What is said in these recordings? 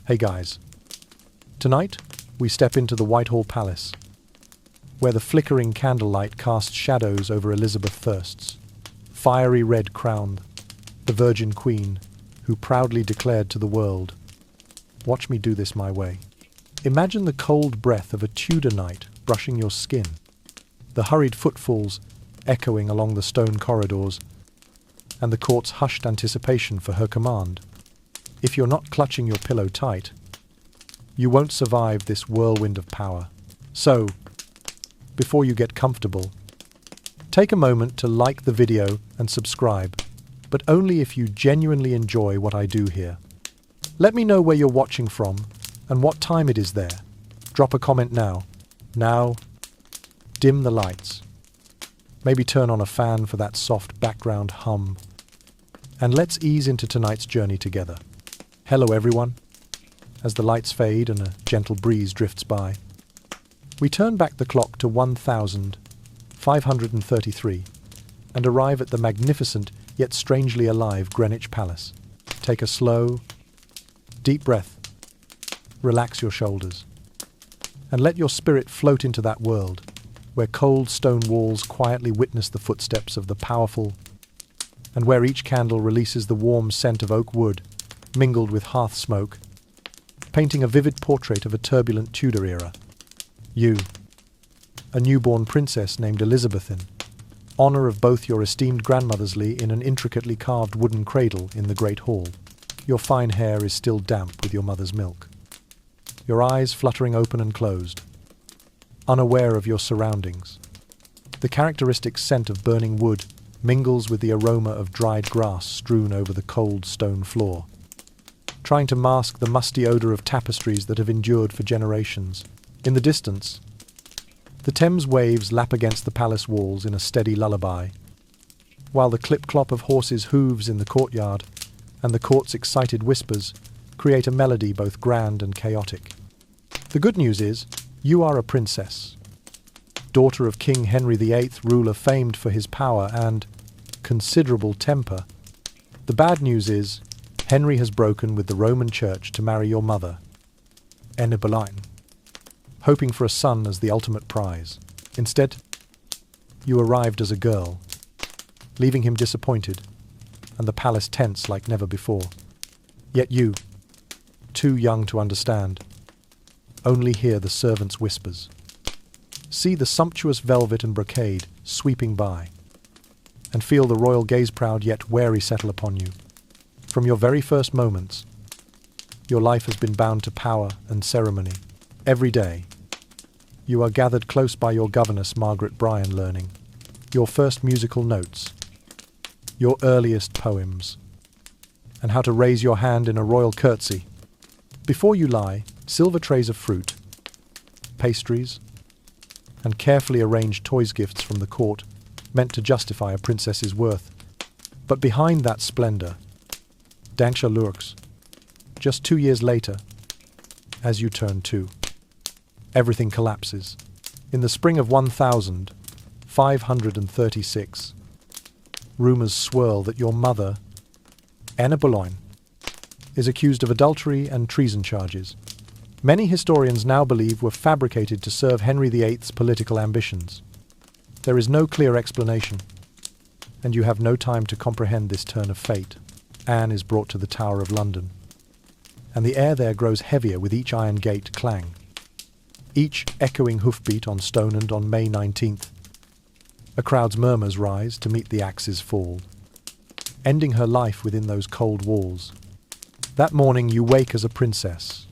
Hey guys, tonight we step into the Whitehall Palace, where the flickering candlelight casts shadows over Elizabeth I's fiery red crown, the Virgin Queen, who proudly declared to the world, "Watch me do this my way." Imagine the cold breath of a Tudor night brushing your skin, the hurried footfalls echoing along the stone corridors, and the court's hushed anticipation for her command. If you're not clutching your pillow tight, you won't survive this whirlwind of power. So, before you get comfortable, take a moment to like the video and subscribe, but only if you genuinely enjoy what I do here. Let me know where you're watching from and what time it is there. Drop a comment now. Now, dim the lights. Maybe turn on a fan for that soft background hum. And let's ease into tonight's journey together. Hello everyone. As the lights fade and a gentle breeze drifts by, we turn back the clock to 1533 and arrive at the magnificent yet strangely alive Greenwich Palace. Take a slow, deep breath, relax your shoulders, and let your spirit float into that world where cold stone walls quietly witness the footsteps of the powerful, and where each candle releases the warm scent of oak wood mingled with hearth smoke, painting a vivid portrait of a turbulent Tudor era. You, a newborn princess named Elizabeth, in honor of both your esteemed grandmothers, lie in an intricately carved wooden cradle in the Great Hall. Your fine hair is still damp with your mother's milk, your eyes fluttering open and closed, unaware of your surroundings. The characteristic scent of burning wood mingles with the aroma of dried grass strewn over the cold stone floor, trying to mask the musty odor of tapestries that have endured for generations. In the distance, the Thames waves lap against the palace walls in a steady lullaby, while the clip-clop of horses' hooves in the courtyard and the court's excited whispers create a melody both grand and chaotic. The good news is, you are a princess, daughter of King Henry VIII, ruler famed for his power and considerable temper. The bad news is, Henry has broken with the Roman Church to marry your mother, Anne Boleyn, hoping for a son as the ultimate prize. Instead, you arrived as a girl, leaving him disappointed, and the palace tense like never before. Yet you, too young to understand, only hear the servants' whispers. See the sumptuous velvet and brocade sweeping by, and feel the royal gaze-proud yet wary settle upon you. From your very first moments, your life has been bound to power and ceremony. Every day, you are gathered close by your governess Margaret Bryan, learning your first musical notes, your earliest poems, and how to raise your hand in a royal curtsy. Before you lie silver trays of fruit, pastries, and carefully arranged toys, gifts from the court meant to justify a princess's worth. But behind that splendor, danger lurks. Just 2 years later, as you turn 2, everything collapses. In the spring of 1536, rumors swirl that your mother, Anne Boleyn, is accused of adultery and treason charges. Many historians now believe were fabricated to serve Henry VIII's political ambitions. There is no clear explanation, and you have no time to comprehend this turn of fate. Anne is brought to the Tower of London, and the air there grows heavier with each iron gate clang, each echoing hoofbeat on stone, and on May 19th, a crowd's murmurs rise to meet the axe's fall, ending her life within those cold walls. That morning you wake as a princess,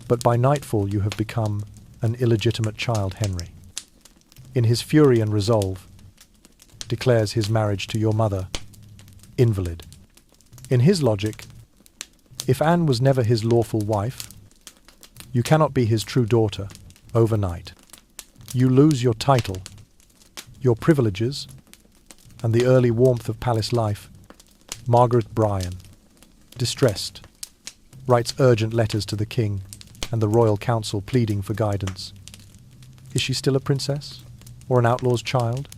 but by nightfall you have become an illegitimate child. Henry, in his fury and resolve, declares his marriage to your mother invalid. In his logic, if Anne was never his lawful wife, you cannot be his true daughter. Overnight, you lose your title, your privileges, and the early warmth of palace life. Margaret Bryan, distressed, writes urgent letters to the king and the royal council pleading for guidance. Is she still a princess or an outlaw's child?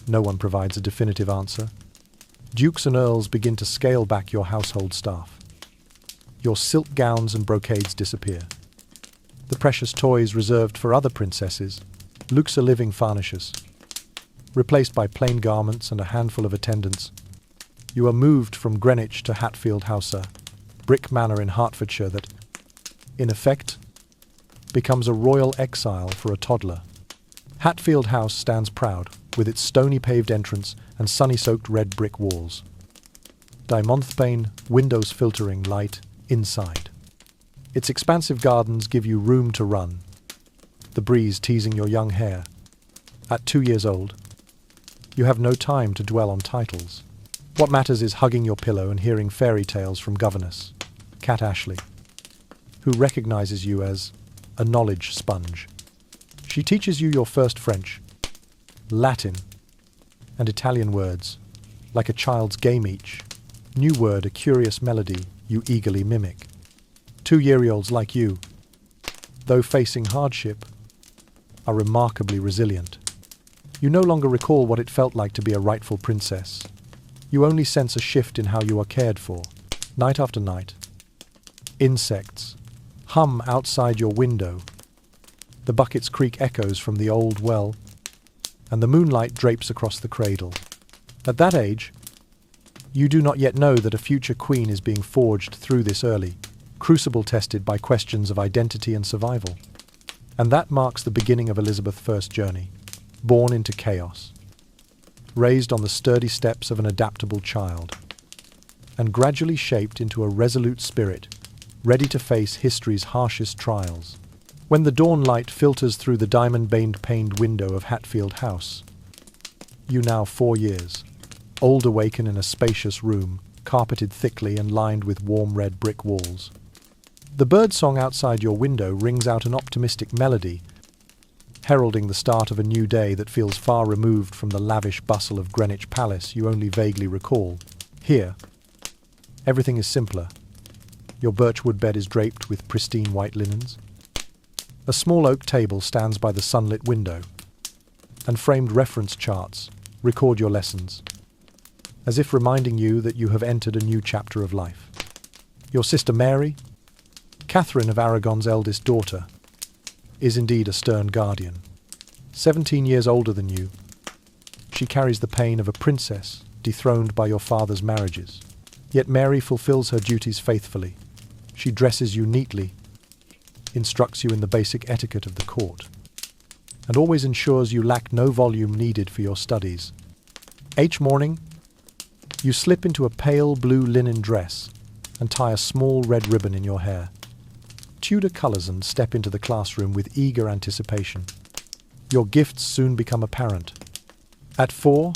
No one provides a definitive answer. Dukes and earls begin to scale back your household staff. Your silk gowns and brocades disappear. The precious toys reserved for other princesses, luxe living varnishes, replaced by plain garments and a handful of attendants. You are moved from Greenwich to Hatfield House, a brick manor in Hertfordshire that, in effect, becomes a royal exile for a toddler. Hatfield House stands proud, with its stony paved entrance and sunny-soaked red brick walls. Diamonthbane windows filtering light inside. Its expansive gardens give you room to run, the breeze teasing your young hair. At 2 years old, you have no time to dwell on titles. What matters is hugging your pillow and hearing fairy tales from governess, Cat Ashley, who recognizes you as a knowledge sponge. She teaches you your first French, Latin, and Italian words, like a child's game each new word a curious melody you eagerly mimic. 2-year-olds like you, though facing hardship, are remarkably resilient. You no longer recall what it felt like to be a rightful princess. You only sense a shift in how you are cared for, night after night. Insects hum outside your window. The bucket's creak echoes from the old well, and the moonlight drapes across the cradle. At that age, you do not yet know that a future queen is being forged through this early crucible tested by questions of identity and survival. And that marks the beginning of Elizabeth I's journey, born into chaos, raised on the sturdy steps of an adaptable child, and gradually shaped into a resolute spirit, ready to face history's harshest trials. When the dawn light filters through the diamond-paned window of Hatfield House, you now 4 years old awaken in a spacious room, carpeted thickly and lined with warm red brick walls. The birdsong outside your window rings out an optimistic melody, heralding the start of a new day that feels far removed from the lavish bustle of Greenwich Palace you only vaguely recall. Here, everything is simpler. Your birchwood bed is draped with pristine white linens. A small oak table stands by the sunlit window, and framed reference charts record your lessons, as if reminding you that you have entered a new chapter of life. Your sister Mary, Catherine of Aragon's eldest daughter, is indeed a stern guardian. 17 years older than you, she carries the pain of a princess dethroned by your father's marriages. Yet Mary fulfills her duties faithfully. She dresses you neatly, instructs you in the basic etiquette of the court, and always ensures you lack no volume needed for your studies. Each morning, you slip into a pale blue linen dress and tie a small red ribbon in your hair. Tudor colours and step into the classroom with eager anticipation. Your gifts soon become apparent. At 4,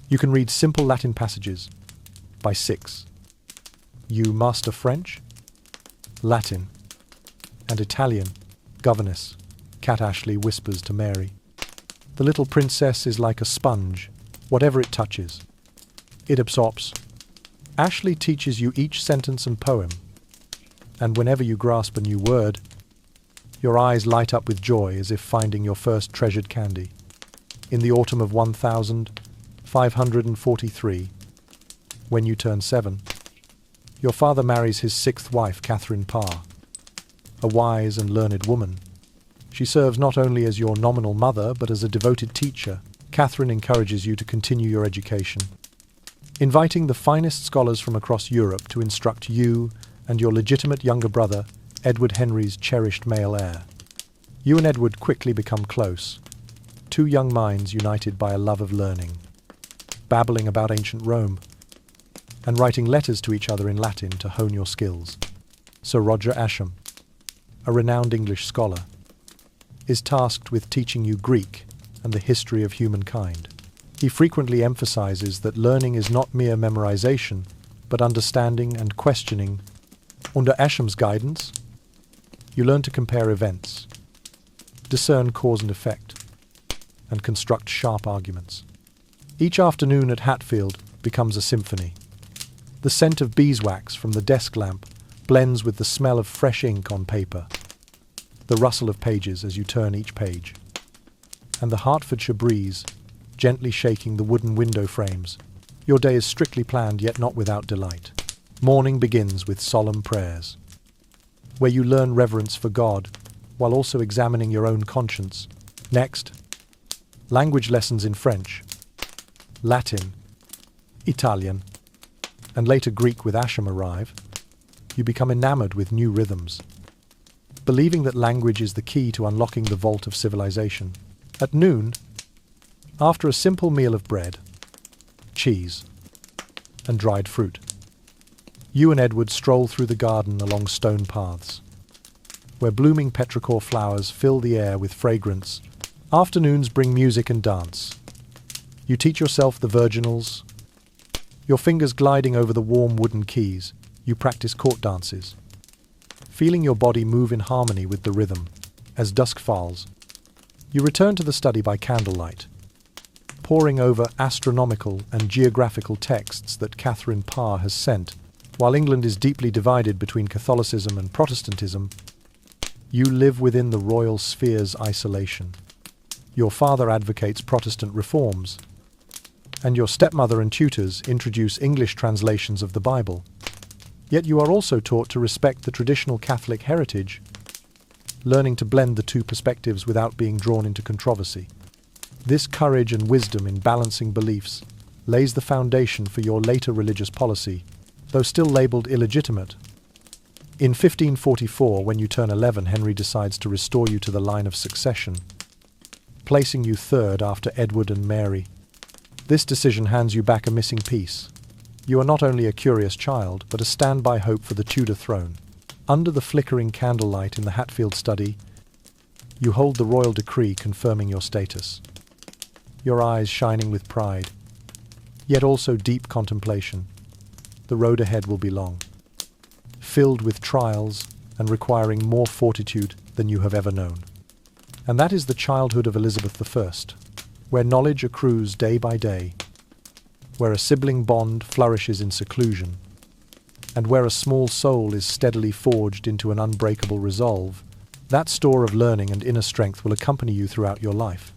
you can read simple Latin passages. By 6, you master French, Latin, and Italian. Governess, Cat Ashley whispers to Mary. The little princess is like a sponge. Whatever it touches, it absorbs. Ashley teaches you each sentence and poem, and whenever you grasp a new word, your eyes light up with joy as if finding your first treasured candy. In the autumn of 1543, when you turn 7, your father marries his 6th wife, Catherine Parr, a wise and learned woman. She serves not only as your nominal mother, but as a devoted teacher. Catherine encourages you to continue your education, inviting the finest scholars from across Europe to instruct you and your legitimate younger brother, Edward Henry's cherished male heir. You and Edward quickly become close, 2 young minds united by a love of learning, babbling about ancient Rome, and writing letters to each other in Latin to hone your skills. Sir Roger Ascham, a renowned English scholar, is tasked with teaching you Greek and the history of humankind. He frequently emphasizes that learning is not mere memorization, but understanding and questioning. Under Ascham's guidance, you learn to compare events, discern cause and effect, and construct sharp arguments. Each afternoon at Hatfield becomes a symphony. The scent of beeswax from the desk lamp blends with the smell of fresh ink on paper, the rustle of pages as you turn each page, and the Hertfordshire breeze gently shaking the wooden window frames. Your day is strictly planned, yet not without delight. Morning begins with solemn prayers, where you learn reverence for God while also examining your own conscience. Next, language lessons in French, Latin, Italian, and later Greek with Asham arrive. You become enamored with new rhythms, believing that language is the key to unlocking the vault of civilization. At noon, after a simple meal of bread, cheese, and dried fruit, you and Edward stroll through the garden along stone paths, where blooming petrichor flowers fill the air with fragrance. Afternoons bring music and dance. You teach yourself the virginals, your fingers gliding over the warm wooden keys. You practice court dances, feeling your body move in harmony with the rhythm. As dusk falls, you return to the study by candlelight, poring over astronomical and geographical texts that Catherine Parr has sent. While England is deeply divided between Catholicism and Protestantism, you live within the royal sphere's isolation. Your father advocates Protestant reforms, and your stepmother and tutors introduce English translations of the Bible. Yet you are also taught to respect the traditional Catholic heritage, learning to blend the two perspectives without being drawn into controversy. This courage and wisdom in balancing beliefs lays the foundation for your later religious policy, though still labelled illegitimate. In 1544, when you turn 11, Henry decides to restore you to the line of succession, placing you third after Edward and Mary. This decision hands you back a missing piece. You are not only a curious child, but a standby hope for the Tudor throne. Under the flickering candlelight in the Hatfield study, you hold the royal decree confirming your status, your eyes shining with pride, yet also deep contemplation. The road ahead will be long, filled with trials and requiring more fortitude than you have ever known. And that is the childhood of Elizabeth I, where knowledge accrues day by day, where a sibling bond flourishes in seclusion, and where a small soul is steadily forged into an unbreakable resolve. That store of learning and inner strength will accompany you throughout your life,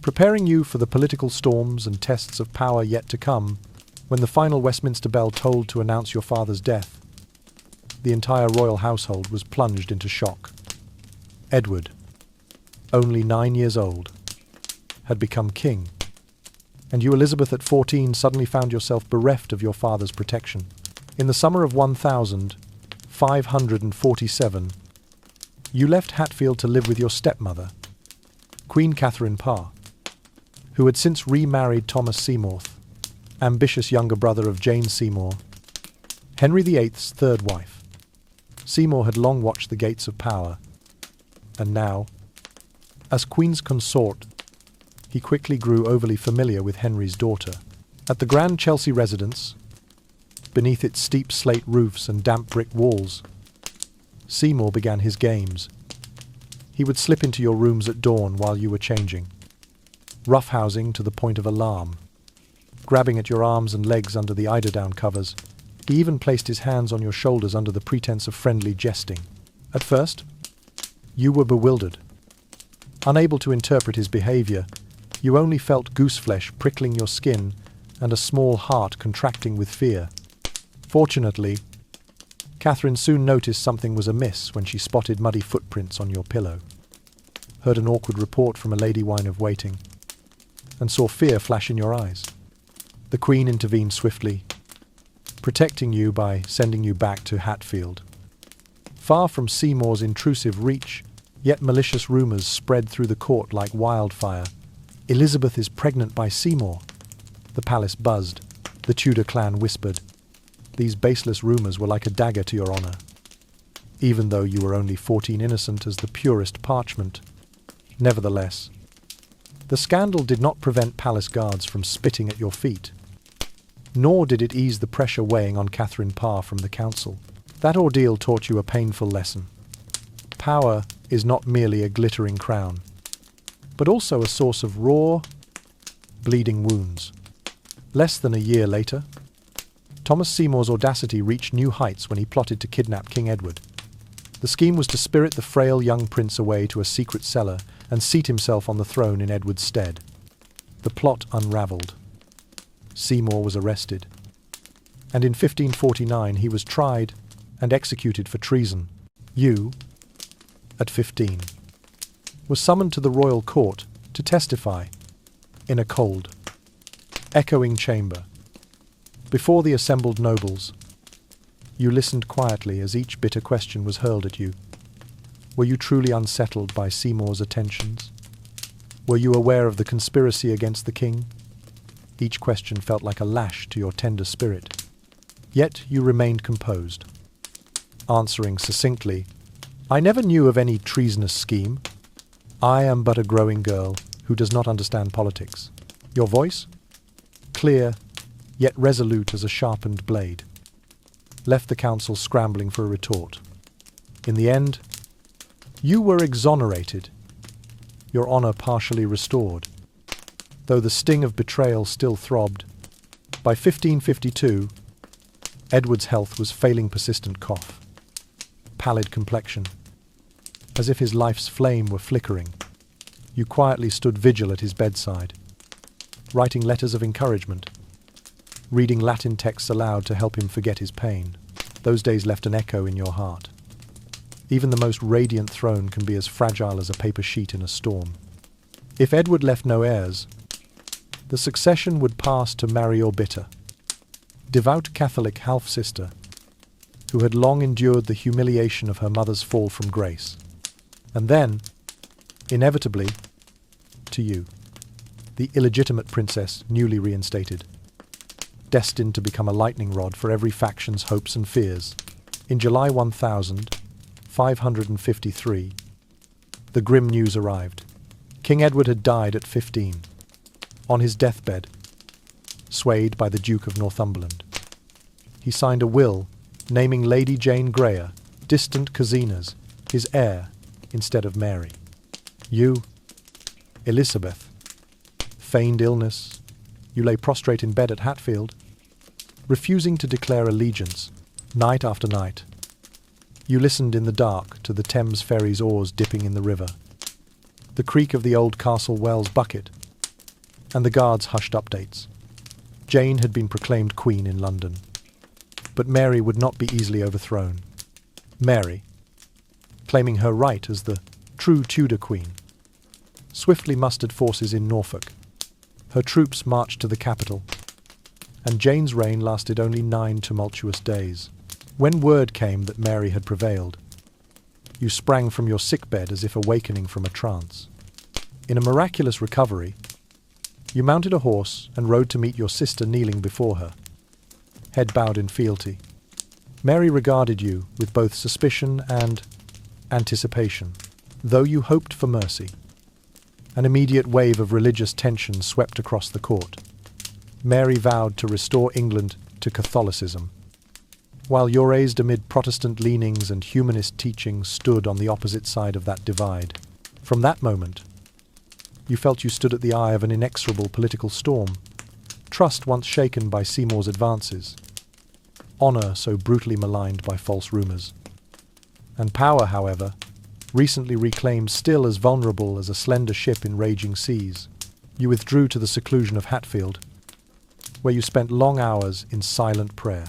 preparing you for the political storms and tests of power yet to come. When the final Westminster bell tolled to announce your father's death, the entire royal household was plunged into shock. Edward, only 9 years old, had become king, and you, Elizabeth, at 14, suddenly found yourself bereft of your father's protection. In the summer of 1547, you left Hatfield to live with your stepmother, Queen Catherine Parr, who had since remarried Thomas Seymour, ambitious younger brother of Jane Seymour, Henry VIII's third wife. Seymour had long watched the gates of power, and now, as Queen's consort, he quickly grew overly familiar with Henry's daughter. At the grand Chelsea residence, beneath its steep slate roofs and damp brick walls, Seymour began his games. He would slip into your rooms at dawn while you were changing, roughhousing to the point of alarm, grabbing at your arms and legs under the eiderdown covers. He even placed his hands on your shoulders under the pretense of friendly jesting. At first, you were bewildered. Unable to interpret his behavior, you only felt gooseflesh prickling your skin and a small heart contracting with fear. Fortunately, Catherine soon noticed something was amiss when she spotted muddy footprints on your pillow, heard an awkward report from a lady wine of waiting, and saw fear flash in your eyes. The Queen intervened swiftly, protecting you by sending you back to Hatfield. Far from Seymour's intrusive reach, yet malicious rumours spread through the court like wildfire. Elizabeth is pregnant by Seymour. The palace buzzed. The Tudor clan whispered. These baseless rumours were like a dagger to your honour, even though you were only 14, innocent as the purest parchment. Nevertheless, the scandal did not prevent palace guards from spitting at your feet, nor did it ease the pressure weighing on Catherine Parr from the council. That ordeal taught you a painful lesson. Power is not merely a glittering crown, but also a source of raw, bleeding wounds. Less than a year later, Thomas Seymour's audacity reached new heights when he plotted to kidnap King Edward. The scheme was to spirit the frail young prince away to a secret cellar and seat himself on the throne in Edward's stead. The plot unravelled. Seymour was arrested, and in 1549 he was tried and executed for treason. You, at 15, was summoned to the royal court to testify in a cold, echoing chamber. Before the assembled nobles, you listened quietly as each bitter question was hurled at you. Were you truly unsettled by Seymour's attentions? Were you aware of the conspiracy against the king? Each question felt like a lash to your tender spirit. Yet you remained composed, answering succinctly, "I never knew of any treasonous scheme. I am but a growing girl who does not understand politics." Your voice, clear yet resolute as a sharpened blade, left the council scrambling for a retort. In the end, you were exonerated, your honour partially restored, though the sting of betrayal still throbbed. By 1552, Edward's health was failing. Persistent cough, pallid complexion, as if his life's flame were flickering. You quietly stood vigil at his bedside, writing letters of encouragement, reading Latin texts aloud to help him forget his pain. Those days left an echo in your heart. Even the most radiant throne can be as fragile as a paper sheet in a storm. If Edward left no heirs, the succession would pass to Mary or Bitter, devout Catholic half-sister, who had long endured the humiliation of her mother's fall from grace. And then, inevitably, to you, the illegitimate princess newly reinstated, destined to become a lightning rod for every faction's hopes and fears. In July 1553, the grim news arrived. King Edward had died at 15, on his deathbed, swayed by the Duke of Northumberland. He signed a will naming Lady Jane Grey, distant cousiners, his heir instead of Mary. You, Elizabeth, feigned illness. You lay prostrate in bed at Hatfield, refusing to declare allegiance, night after night. You listened in the dark to the Thames ferry's oars dipping in the river, the creak of the old Castle Wells bucket, and the guards' hushed updates. Jane had been proclaimed queen in London, but Mary would not be easily overthrown. Mary, claiming her right as the true Tudor queen, swiftly mustered forces in Norfolk. Her troops marched to the capital, and Jane's reign lasted only 9 tumultuous days. When word came that Mary had prevailed, you sprang from your sickbed as if awakening from a trance. In a miraculous recovery, you mounted a horse and rode to meet your sister kneeling before her, head bowed in fealty. Mary regarded you with both suspicion and anticipation, though you hoped for mercy. An immediate wave of religious tension swept across the court. Mary vowed to restore England to Catholicism, while you raised amid Protestant leanings and humanist teachings stood on the opposite side of that divide. From that moment, you felt you stood at the eye of an inexorable political storm, trust once shaken by Seymour's advances, honour so brutally maligned by false rumours, and power, however, recently reclaimed still as vulnerable as a slender ship in raging seas. You withdrew to the seclusion of Hatfield, where you spent long hours in silent prayer,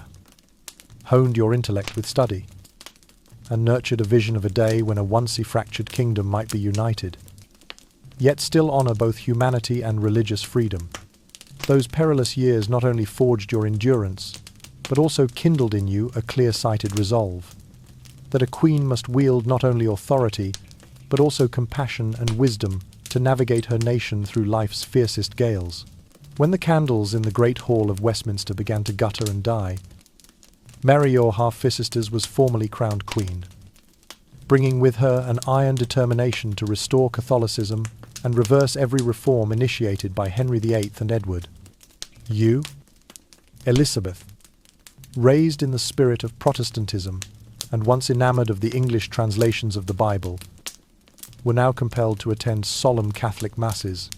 honed your intellect with study, and nurtured a vision of a day when a once-fractured kingdom might be united, yet still honour both humanity and religious freedom. Those perilous years not only forged your endurance, but also kindled in you a clear-sighted resolve that a queen must wield not only authority, but also compassion and wisdom to navigate her nation through life's fiercest gales. When the candles in the great hall of Westminster began to gutter and die, Mary, your half-sisters, was formally crowned queen, bringing with her an iron determination to restore Catholicism and reverse every reform initiated by Henry VIII and Edward. You, Elizabeth, raised in the spirit of Protestantism and once enamoured of the English translations of the Bible, were now compelled to attend solemn Catholic masses,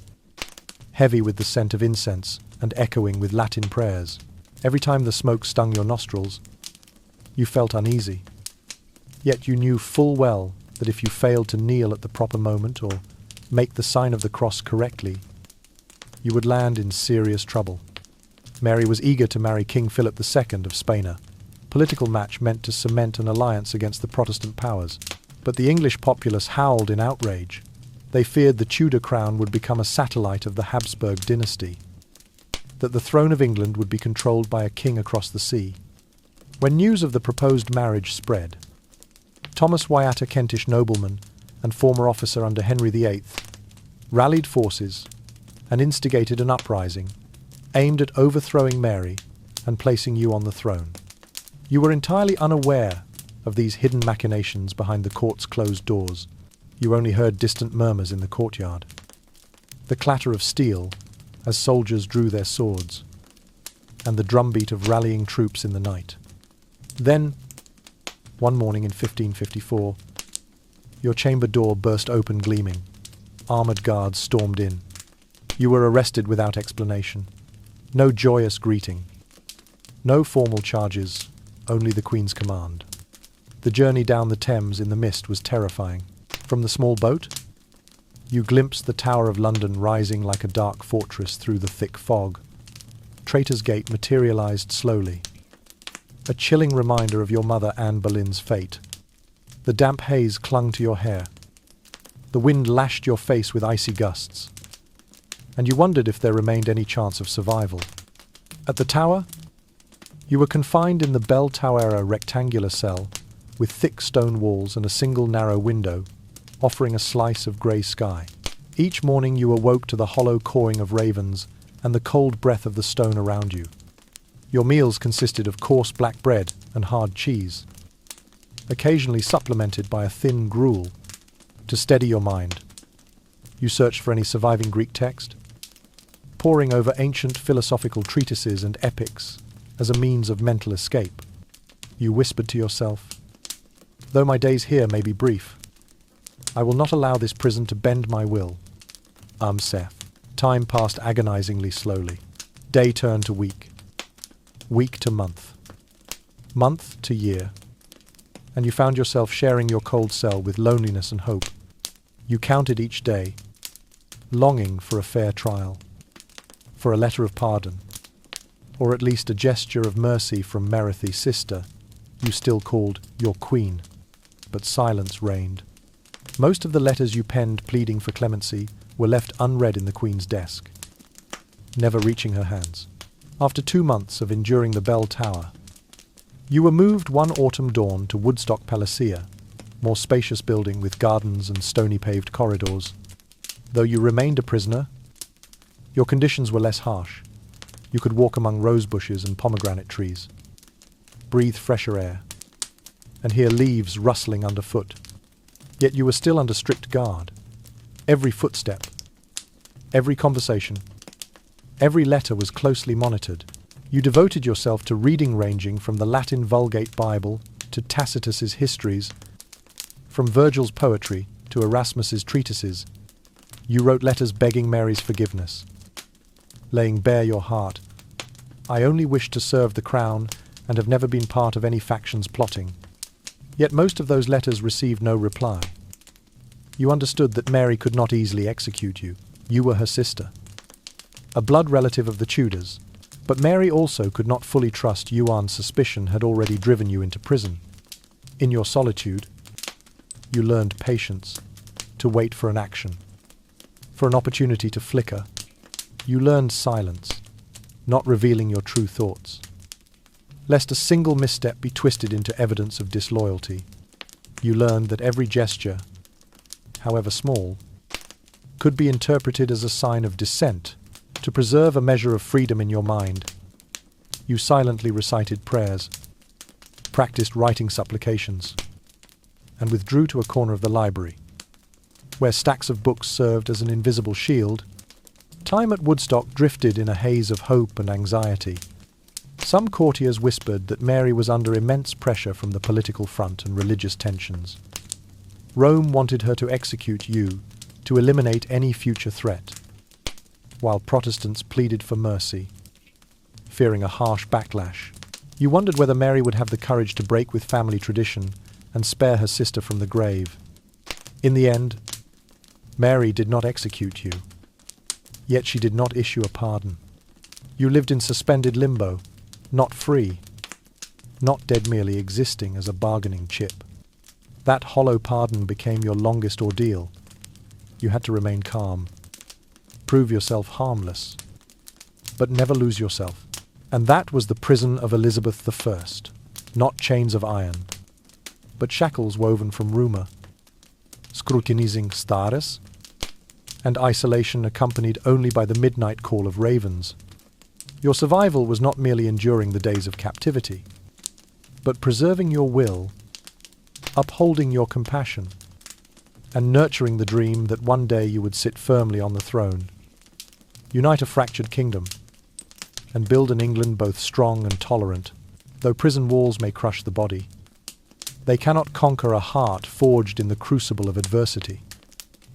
heavy with the scent of incense and echoing with Latin prayers. Every time the smoke stung your nostrils, you felt uneasy. Yet you knew full well that if you failed to kneel at the proper moment or make the sign of the cross correctly, you would land in serious trouble. Mary was eager to marry King Philip II of Spain, a political match meant to cement an alliance against the Protestant powers. But the English populace howled in outrage. They feared the Tudor crown would become a satellite of the Habsburg dynasty, that the throne of England would be controlled by a king across the sea. When news of the proposed marriage spread, Thomas Wyatt, a Kentish nobleman and former officer under Henry VIII, rallied forces and instigated an uprising aimed at overthrowing Mary and placing you on the throne. You were entirely unaware of these hidden machinations behind the court's closed doors. You only heard distant murmurs in the courtyard, the clatter of steel as soldiers drew their swords, and the drumbeat of rallying troops in the night. Then, one morning in 1554, your chamber door burst open gleaming. Armoured guards stormed in. You were arrested without explanation. No joyous greeting. No formal charges, only the Queen's command. The journey down the Thames in the mist was terrifying. From the small boat, you glimpsed the Tower of London rising like a dark fortress through the thick fog. Traitor's Gate materialized slowly, a chilling reminder of your mother Anne Boleyn's fate. The damp haze clung to your hair. The wind lashed your face with icy gusts, and you wondered if there remained any chance of survival. At the tower, you were confined in the bell tower rectangular cell with thick stone walls and a single narrow window, offering a slice of grey sky. Each morning you awoke to the hollow cawing of ravens and the cold breath of the stone around you. Your meals consisted of coarse black bread and hard cheese, occasionally supplemented by a thin gruel to steady your mind. You searched for any surviving Greek text, poring over ancient philosophical treatises and epics as a means of mental escape. You whispered to yourself, "Though my days here may be brief, I will not allow this prison to bend my will." Seth. Time passed agonizingly slowly. Day turned to week to month, month to year, and you found yourself sharing your cold cell with loneliness and hope. You counted each day, longing for a fair trial, for a letter of pardon, or at least a gesture of mercy from Merithy's sister, you still called your queen. But silence reigned. Most of the letters you penned pleading for clemency were left unread in the Queen's desk, never reaching her hands. After 2 months of enduring the bell tower, you were moved one autumn dawn to Woodstock Palacia, more spacious building with gardens and stony paved corridors. Though you remained a prisoner, your conditions were less harsh. You could walk among rose bushes and pomegranate trees, breathe fresher air, and hear leaves rustling underfoot. Yet you were still under strict guard. Every footstep, every conversation, every letter was closely monitored. You devoted yourself to reading ranging from the Latin Vulgate Bible to Tacitus's histories, from Virgil's poetry to Erasmus's treatises. You wrote letters begging Mary's forgiveness, laying bare your heart. "I only wish to serve the crown and have never been part of any faction's plotting." Yet most of those letters received no reply. You understood that Mary could not easily execute you. You were her sister, a blood relative of the Tudors. But Mary also could not fully trust Yuan's suspicion had already driven you into prison. In your solitude, you learned patience, to wait for an action, for an opportunity to flicker. You learned silence, not revealing your true thoughts, lest a single misstep be twisted into evidence of disloyalty. You learned that every gesture, however small, could be interpreted as a sign of dissent. To preserve a measure of freedom in your mind, you silently recited prayers, practiced writing supplications, and withdrew to a corner of the library, where stacks of books served as an invisible shield. Time at Woodstock drifted in a haze of hope and anxiety. Some courtiers whispered that Mary was under immense pressure from the political front and religious tensions. Rome wanted her to execute you, to eliminate any future threat, while Protestants pleaded for mercy, fearing a harsh backlash. You wondered whether Mary would have the courage to break with family tradition and spare her sister from the grave. In the end, Mary did not execute you, yet she did not issue a pardon. You lived in suspended limbo, not free, not dead, merely existing as a bargaining chip. That hollow pardon became your longest ordeal. You had to remain calm, prove yourself harmless, but never lose yourself. And that was the prison of Elizabeth I, not chains of iron, but shackles woven from rumour, scrutinizing stares, and isolation accompanied only by the midnight call of ravens. Your survival was not merely enduring the days of captivity, but preserving your will, upholding your compassion, and nurturing the dream that one day you would sit firmly on the throne, unite a fractured kingdom, and build an England both strong and tolerant. Though prison walls may crush the body, they cannot conquer a heart forged in the crucible of adversity.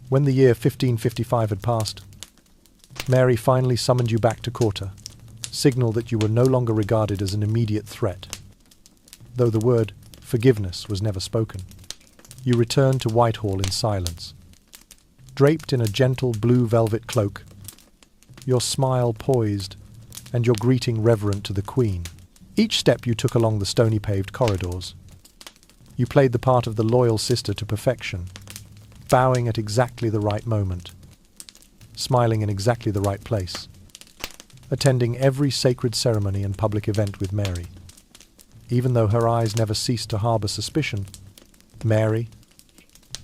When the year 1555 had passed, Mary finally summoned you back to Corta, signal that you were no longer regarded as an immediate threat. Though the word forgiveness was never spoken, you returned to Whitehall in silence. Draped in a gentle blue velvet cloak, your smile poised, and your greeting reverent to the Queen. Each step you took along the stony paved corridors, you played the part of the loyal sister to perfection, bowing at exactly the right moment, smiling in exactly the right place, attending every sacred ceremony and public event with Mary. Even though her eyes never ceased to harbour suspicion, Mary,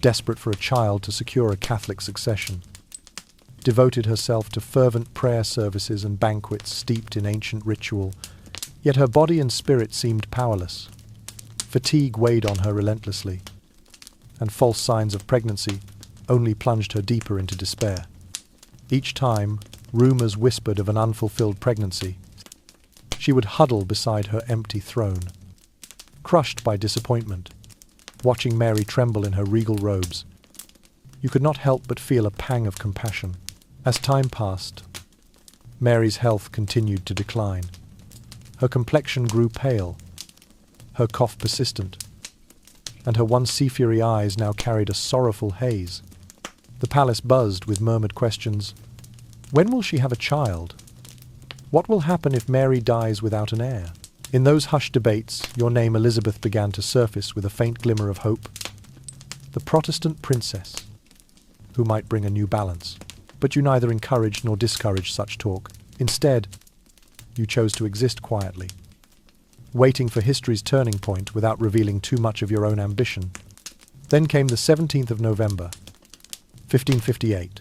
desperate for a child to secure a Catholic succession, devoted herself to fervent prayer services and banquets steeped in ancient ritual. Yet her body and spirit seemed powerless. Fatigue weighed on her relentlessly, and false signs of pregnancy only plunged her deeper into despair. Each time, rumours whispered of an unfulfilled pregnancy. She would huddle beside her empty throne, crushed by disappointment, watching Mary tremble in her regal robes. You could not help but feel a pang of compassion. As time passed, Mary's health continued to decline. Her complexion grew pale, her cough persistent, and her once sea-fury eyes now carried a sorrowful haze. The palace buzzed with murmured questions. When will she have a child? What will happen if Mary dies without an heir? In those hushed debates, your name Elizabeth began to surface with a faint glimmer of hope. The Protestant princess, who might bring a new balance. But you neither encouraged nor discouraged such talk. Instead, you chose to exist quietly, waiting for history's turning point without revealing too much of your own ambition. Then came the 17th of November, 1558.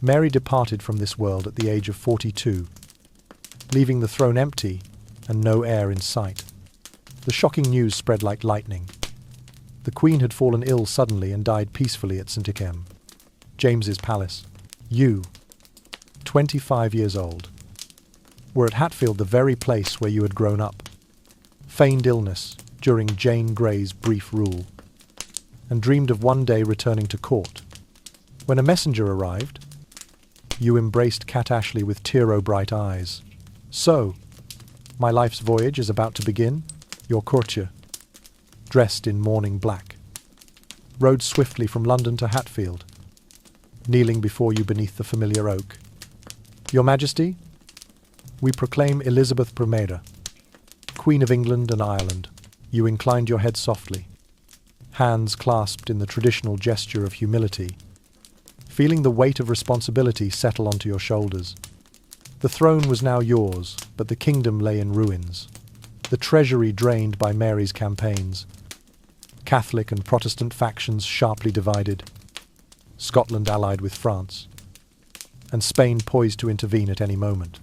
Mary departed from this world at the age of 42, leaving the throne empty and no heir in sight. The shocking news spread like lightning. The Queen had fallen ill suddenly and died peacefully at St. Ikem, James's palace. You, 25 years old, were at Hatfield, the very place where you had grown up. Feigned illness during Jane Grey's brief rule, and dreamed of one day returning to court. When a messenger arrived, you embraced Cat Ashley with tear-o-bright eyes. So, my life's voyage is about to begin. Your courtier, dressed in mourning black, rode swiftly from London to Hatfield, kneeling before you beneath the familiar oak. Your Majesty, we proclaim Elizabeth Primera, Queen of England and Ireland. You inclined your head softly, hands clasped in the traditional gesture of humility, feeling the weight of responsibility settle onto your shoulders. The throne was now yours, but the kingdom lay in ruins, the treasury drained by Mary's campaigns, Catholic and Protestant factions sharply divided, Scotland allied with France, and Spain poised to intervene at any moment.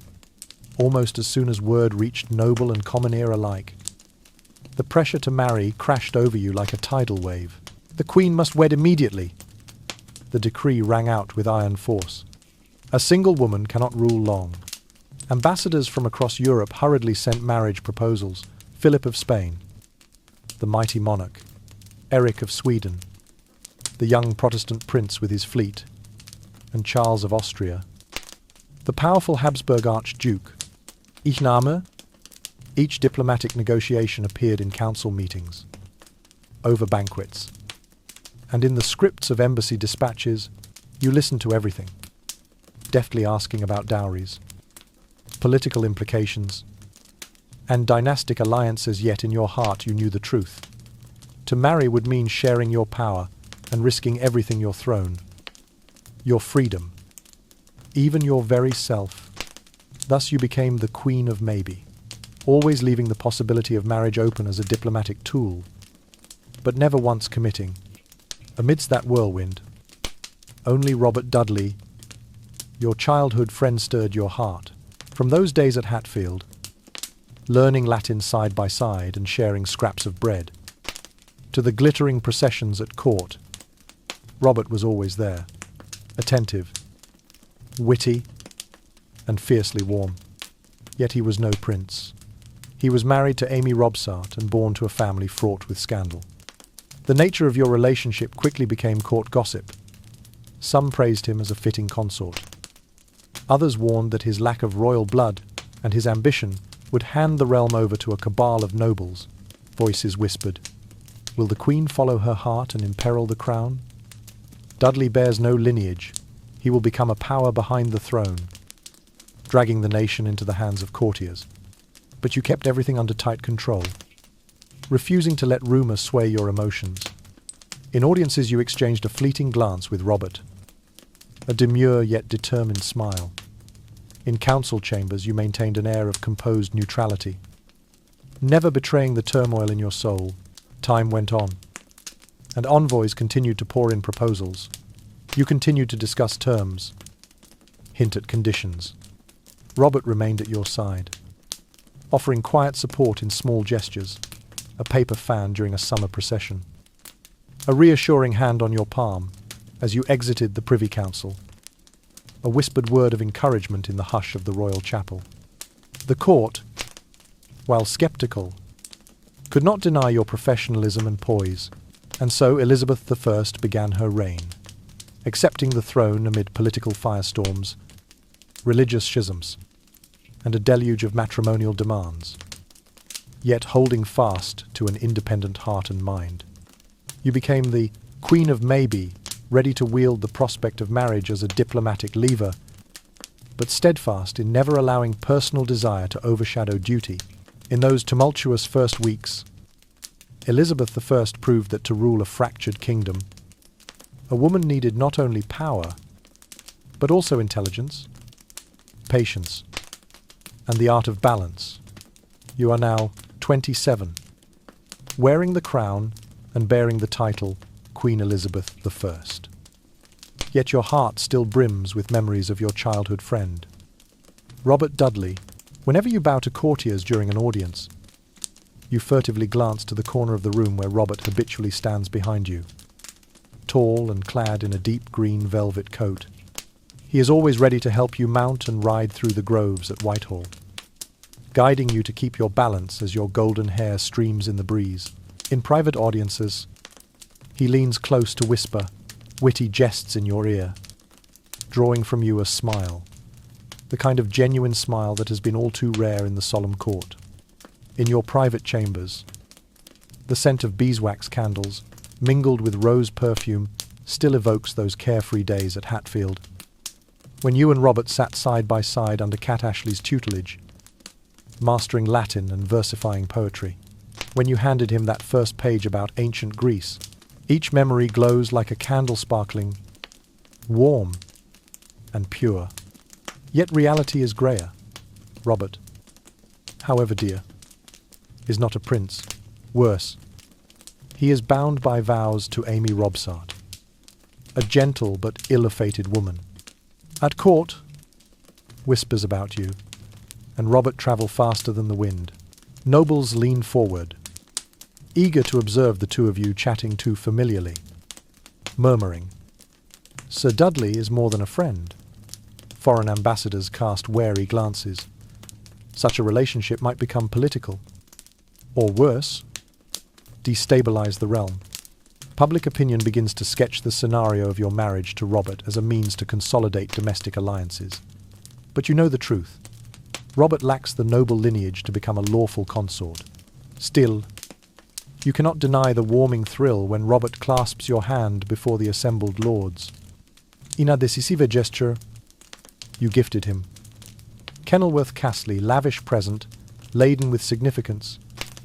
Almost as soon as word reached noble and common ear alike, the pressure to marry crashed over you like a tidal wave. The Queen must wed immediately. The decree rang out with iron force. A single woman cannot rule long. Ambassadors from across Europe hurriedly sent marriage proposals. Philip of Spain, the mighty monarch, Eric of Sweden, the young Protestant prince with his fleet, and Charles of Austria, the powerful Habsburg Archduke. Each diplomatic negotiation appeared in council meetings, over banquets, and in the scripts of embassy dispatches. You listened to everything, deftly asking about dowries, political implications, and dynastic alliances, yet in your heart you knew the truth. To marry would mean sharing your power and risking everything your throne, your freedom, even your very self. Thus you became the Queen of Maybe, always leaving the possibility of marriage open as a diplomatic tool, but never once committing. Amidst that whirlwind, only Robert Dudley, your childhood friend, stirred your heart. From those days at Hatfield, learning Latin side by side and sharing scraps of bread, to the glittering processions at court, Robert was always there, attentive, witty, and fiercely warm. Yet he was no prince. He was married to Amy Robsart and born to a family fraught with scandal. The nature of your relationship quickly became court gossip. Some praised him as a fitting consort. Others warned that his lack of royal blood and his ambition would hand the realm over to a cabal of nobles. Voices whispered, "Will the Queen follow her heart and imperil the crown? Dudley bears no lineage. He will become a power behind the throne, dragging the nation into the hands of courtiers." But you kept everything under tight control, refusing to let rumour sway your emotions. In audiences you exchanged a fleeting glance with Robert, a demure yet determined smile. In council chambers you maintained an air of composed neutrality, never betraying the turmoil in your soul. Time went on, and envoys continued to pour in proposals. You continued to discuss terms, hint at conditions. Robert remained at your side, offering quiet support in small gestures, a paper fan during a summer procession, a reassuring hand on your palm as you exited the Privy Council, a whispered word of encouragement in the hush of the royal chapel. The court, while sceptical, could not deny your professionalism and poise, and so Elizabeth I began her reign, accepting the throne amid political firestorms, religious schisms, and a deluge of matrimonial demands, yet holding fast to an independent heart and mind. You became the Queen of Maybe, ready to wield the prospect of marriage as a diplomatic lever, but steadfast in never allowing personal desire to overshadow duty. In those tumultuous first weeks, Elizabeth I proved that to rule a fractured kingdom, a woman needed not only power, but also intelligence, patience, and the art of balance. You are now 27, wearing the crown and bearing the title Queen Elizabeth I. Yet your heart still brims with memories of your childhood friend, Robert Dudley. Whenever you bow to courtiers during an audience, you furtively glance to the corner of the room where Robert habitually stands behind you, tall and clad in a deep green velvet coat. He is always ready to help you mount and ride through the groves at Whitehall, guiding you to keep your balance as your golden hair streams in the breeze. In private audiences, he leans close to whisper witty jests in your ear, drawing from you a smile, the kind of genuine smile that has been all too rare in the solemn court. In your private chambers, the scent of beeswax candles, mingled with rose perfume, still evokes those carefree days at Hatfield, when you and Robert sat side by side under Cat Ashley's tutelage, mastering Latin and versifying poetry. When you handed him that first page about ancient Greece, each memory glows like a candle, sparkling, warm, and pure. Yet reality is greyer. Robert, however dear, is not a prince. Worse, he is bound by vows to Amy Robsart, a gentle but ill-fated woman. At court, whispers about you, and Robert travel faster than the wind. Nobles lean forward, eager to observe the two of you chatting too familiarly, murmuring, "Sir Dudley is more than a friend." Foreign ambassadors cast wary glances. Such a relationship might become political, or worse, destabilize the realm. Public opinion begins to sketch the scenario of your marriage to Robert as a means to consolidate domestic alliances. But you know the truth. Robert lacks the noble lineage to become a lawful consort. Still, you cannot deny the warming thrill when Robert clasps your hand before the assembled lords. In a decisive gesture, you gifted him, Kenilworth Castle, lavish present, laden with significance,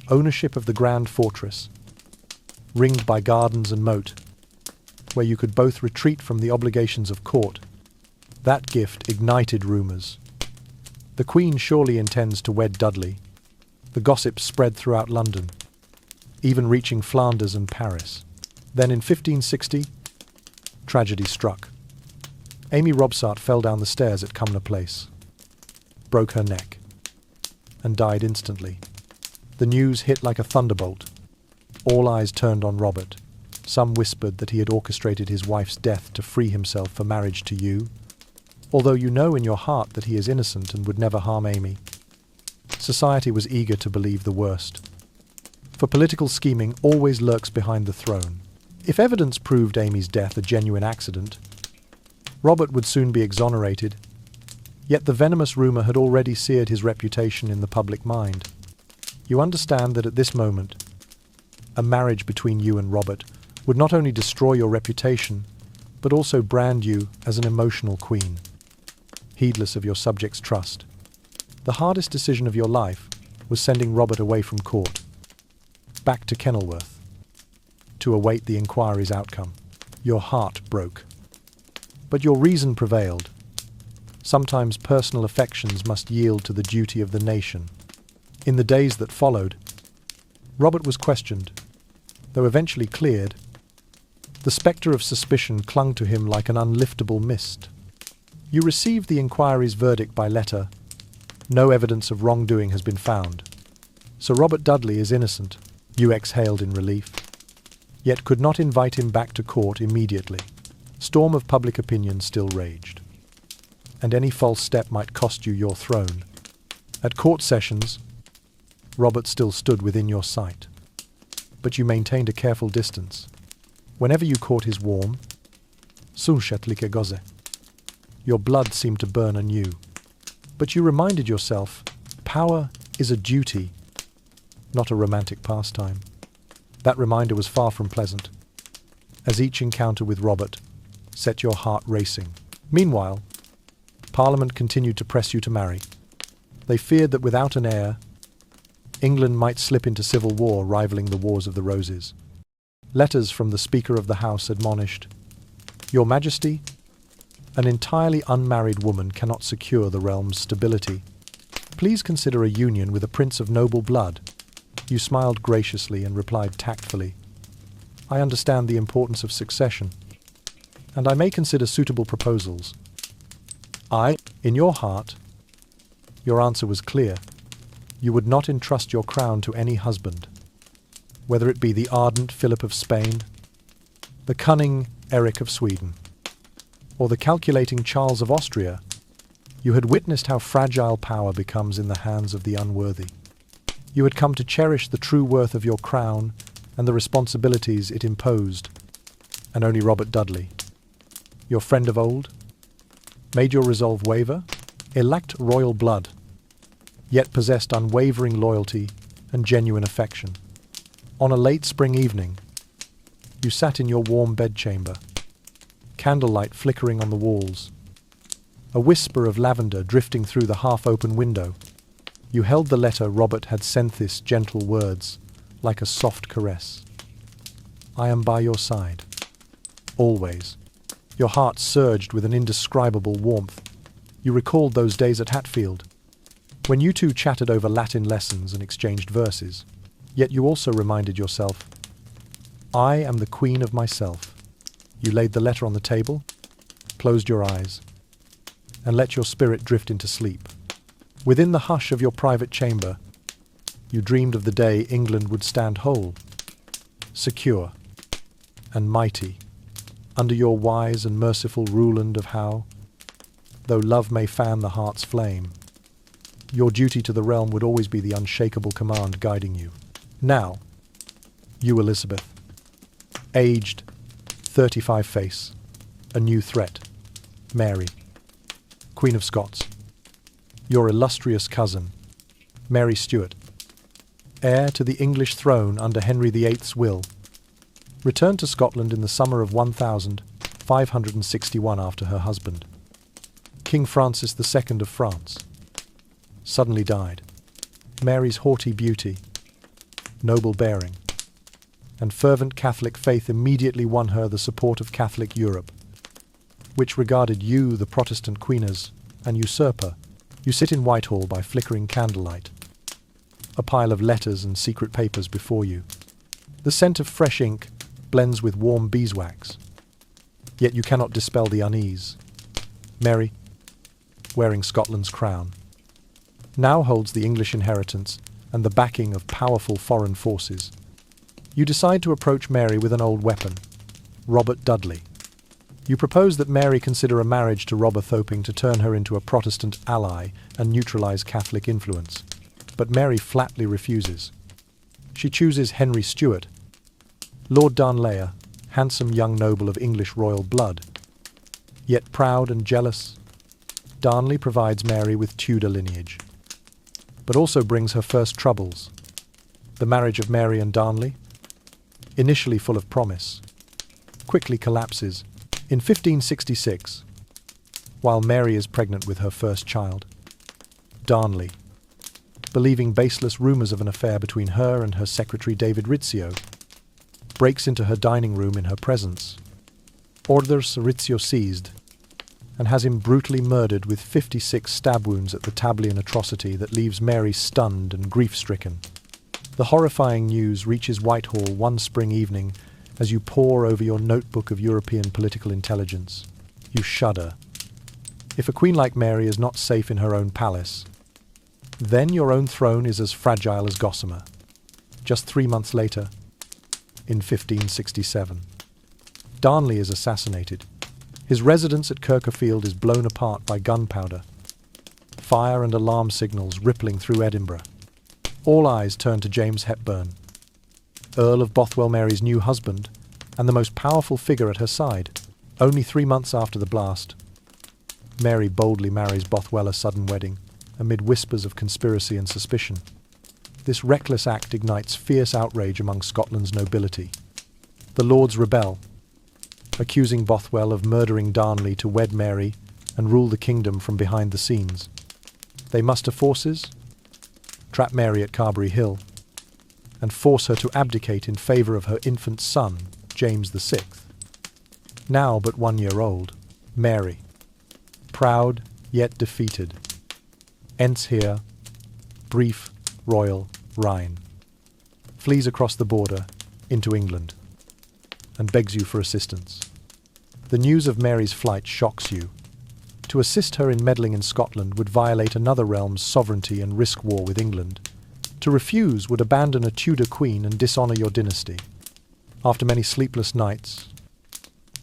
ownership of the grand fortress, ringed by gardens and moat, where you could both retreat from the obligations of court. That gift ignited rumours. The Queen surely intends to wed Dudley. The gossip spread throughout London, even reaching Flanders and Paris. Then in 1560, tragedy struck. Amy Robsart fell down the stairs at Cumnor Place, broke her neck, and died instantly. The news hit like a thunderbolt. All eyes turned on Robert. Some whispered that he had orchestrated his wife's death to free himself for marriage to you, although you know in your heart that he is innocent and would never harm Amy. Society was eager to believe the worst, for political scheming always lurks behind the throne. If evidence proved Amy's death a genuine accident, Robert would soon be exonerated, yet the venomous rumour had already seared his reputation in the public mind. You understand that at this moment, a marriage between you and Robert would not only destroy your reputation, but also brand you as an emotional queen, heedless of your subjects' trust. The hardest decision of your life was sending Robert away from court, back to Kenilworth, to await the inquiry's outcome. Your heart broke, but your reason prevailed. Sometimes personal affections must yield to the duty of the nation. In the days that followed, Robert was questioned, though eventually cleared. The spectre of suspicion clung to him like an unliftable mist. You received the inquiry's verdict by letter. No evidence of wrongdoing has been found. Sir Robert Dudley is innocent, you exhaled in relief, yet could not invite him back to court immediately. Storm of public opinion still raged, and any false step might cost you your throne. At court sessions, Robert still stood within your sight, but you maintained a careful distance. Whenever you caught his warm, sunshetliche goze, your blood seemed to burn anew. But you reminded yourself, power is a duty, not a romantic pastime. That reminder was far from pleasant, as each encounter with Robert set your heart racing. Meanwhile, Parliament continued to press you to marry. They feared that without an heir, England might slip into civil war rivaling the Wars of the Roses. Letters from the Speaker of the House admonished, "Your Majesty, an entirely unmarried woman cannot secure the realm's stability. Please consider a union with a prince of noble blood." You smiled graciously and replied tactfully, "I understand the importance of succession, and I may consider suitable proposals." In your heart, your answer was clear. You would not entrust your crown to any husband, whether it be the ardent Philip of Spain, the cunning Eric of Sweden, or the calculating Charles of Austria. You had witnessed how fragile power becomes in the hands of the unworthy. You had come to cherish the true worth of your crown and the responsibilities it imposed, and only Robert Dudley, your friend of old, made your resolve waver. He lacked royal blood, yet possessed unwavering loyalty and genuine affection. On a late spring evening, you sat in your warm bedchamber, candlelight flickering on the walls, a whisper of lavender drifting through the half-open window. You held the letter Robert had sent, this gentle words, like a soft caress. "I am by your side, always." Your heart surged with an indescribable warmth. You recalled those days at Hatfield, when you two chatted over Latin lessons and exchanged verses. Yet you also reminded yourself, "I am the queen of myself." You laid the letter on the table, closed your eyes, and let your spirit drift into sleep. Within the hush of your private chamber, you dreamed of the day England would stand whole, secure, and mighty, under your wise and merciful ruland of Howe. Though love may fan the heart's flame, your duty to the realm would always be the unshakable command guiding you. Now, you Elizabeth, aged, 35 face, a new threat, Mary, Queen of Scots, your illustrious cousin, Mary Stuart, heir to the English throne under Henry VIII's will, returned to Scotland in the summer of 1561 after her husband, King Francis II of France, suddenly died. Mary's haughty beauty, noble bearing, and fervent Catholic faith immediately won her the support of Catholic Europe, which regarded you, the Protestant queen, as an usurper. You sit in Whitehall by flickering candlelight, a pile of letters and secret papers before you. The scent of fresh ink blends with warm beeswax, yet you cannot dispel the unease. Mary, wearing Scotland's crown, now holds the English inheritance and the backing of powerful foreign forces. You decide to approach Mary with an old weapon, Robert Dudley. You propose that Mary consider a marriage to Robert Thoping to turn her into a Protestant ally and neutralize Catholic influence. But Mary flatly refuses. She chooses Henry Stuart, Lord Darnley, handsome young noble of English royal blood. Yet proud and jealous, Darnley provides Mary with Tudor lineage, but also brings her first troubles. The marriage of Mary and Darnley, initially full of promise, quickly collapses in 1566, while Mary is pregnant with her first child. Darnley, believing baseless rumours of an affair between her and her secretary David Rizzio, breaks into her dining room in her presence, orders Rizzio seized, and has him brutally murdered with 56 stab wounds at the Tablian atrocity that leaves Mary stunned and grief-stricken. The horrifying news reaches Whitehall one spring evening as you pore over your notebook of European political intelligence. You shudder. If a queen like Mary is not safe in her own palace, then your own throne is as fragile as gossamer. Just 3 months later, in 1567, Darnley is assassinated. His residence at Kirkerfield is blown apart by gunpowder, fire and alarm signals rippling through Edinburgh. All eyes turn to James Hepburn, Earl of Bothwell, Mary's new husband, and the most powerful figure at her side. Only 3 months after the blast, Mary boldly marries Bothwell a sudden wedding, amid whispers of conspiracy and suspicion. This reckless act ignites fierce outrage among Scotland's nobility. The Lords rebel, accusing Bothwell of murdering Darnley to wed Mary and rule the kingdom from behind the scenes. They muster forces, trap Mary at Carberry Hill, and force her to abdicate in favour of her infant son, James VI. Now but 1 year old, Mary, proud yet defeated, ends here, brief royal reign, flees across the border into England, and begs you for assistance. The news of Mary's flight shocks you. To assist her in meddling in Scotland would violate another realm's sovereignty and risk war with England. To refuse would abandon a Tudor queen and dishonour your dynasty. After many sleepless nights,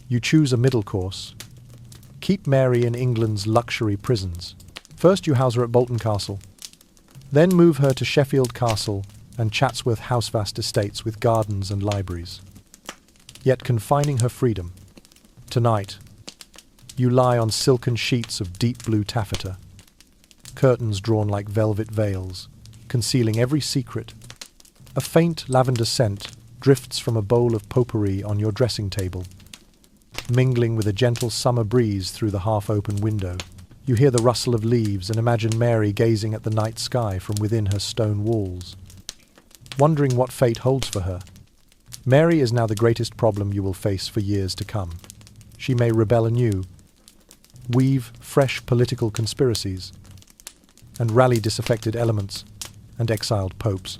you choose a middle course. Keep Mary in England's luxury prisons. First you house her at Bolton Castle, then move her to Sheffield Castle and Chatsworth Housevast estates with gardens and libraries, yet confining her freedom. Tonight, you lie on silken sheets of deep blue taffeta, curtains drawn like velvet veils, concealing every secret. A faint lavender scent drifts from a bowl of potpourri on your dressing table, mingling with a gentle summer breeze through the half-open window. You hear the rustle of leaves and imagine Mary gazing at the night sky from within her stone walls, wondering what fate holds for her. Mary is now the greatest problem you will face for years to come. She may rebel anew, weave fresh political conspiracies, and rally disaffected elements and exiled popes.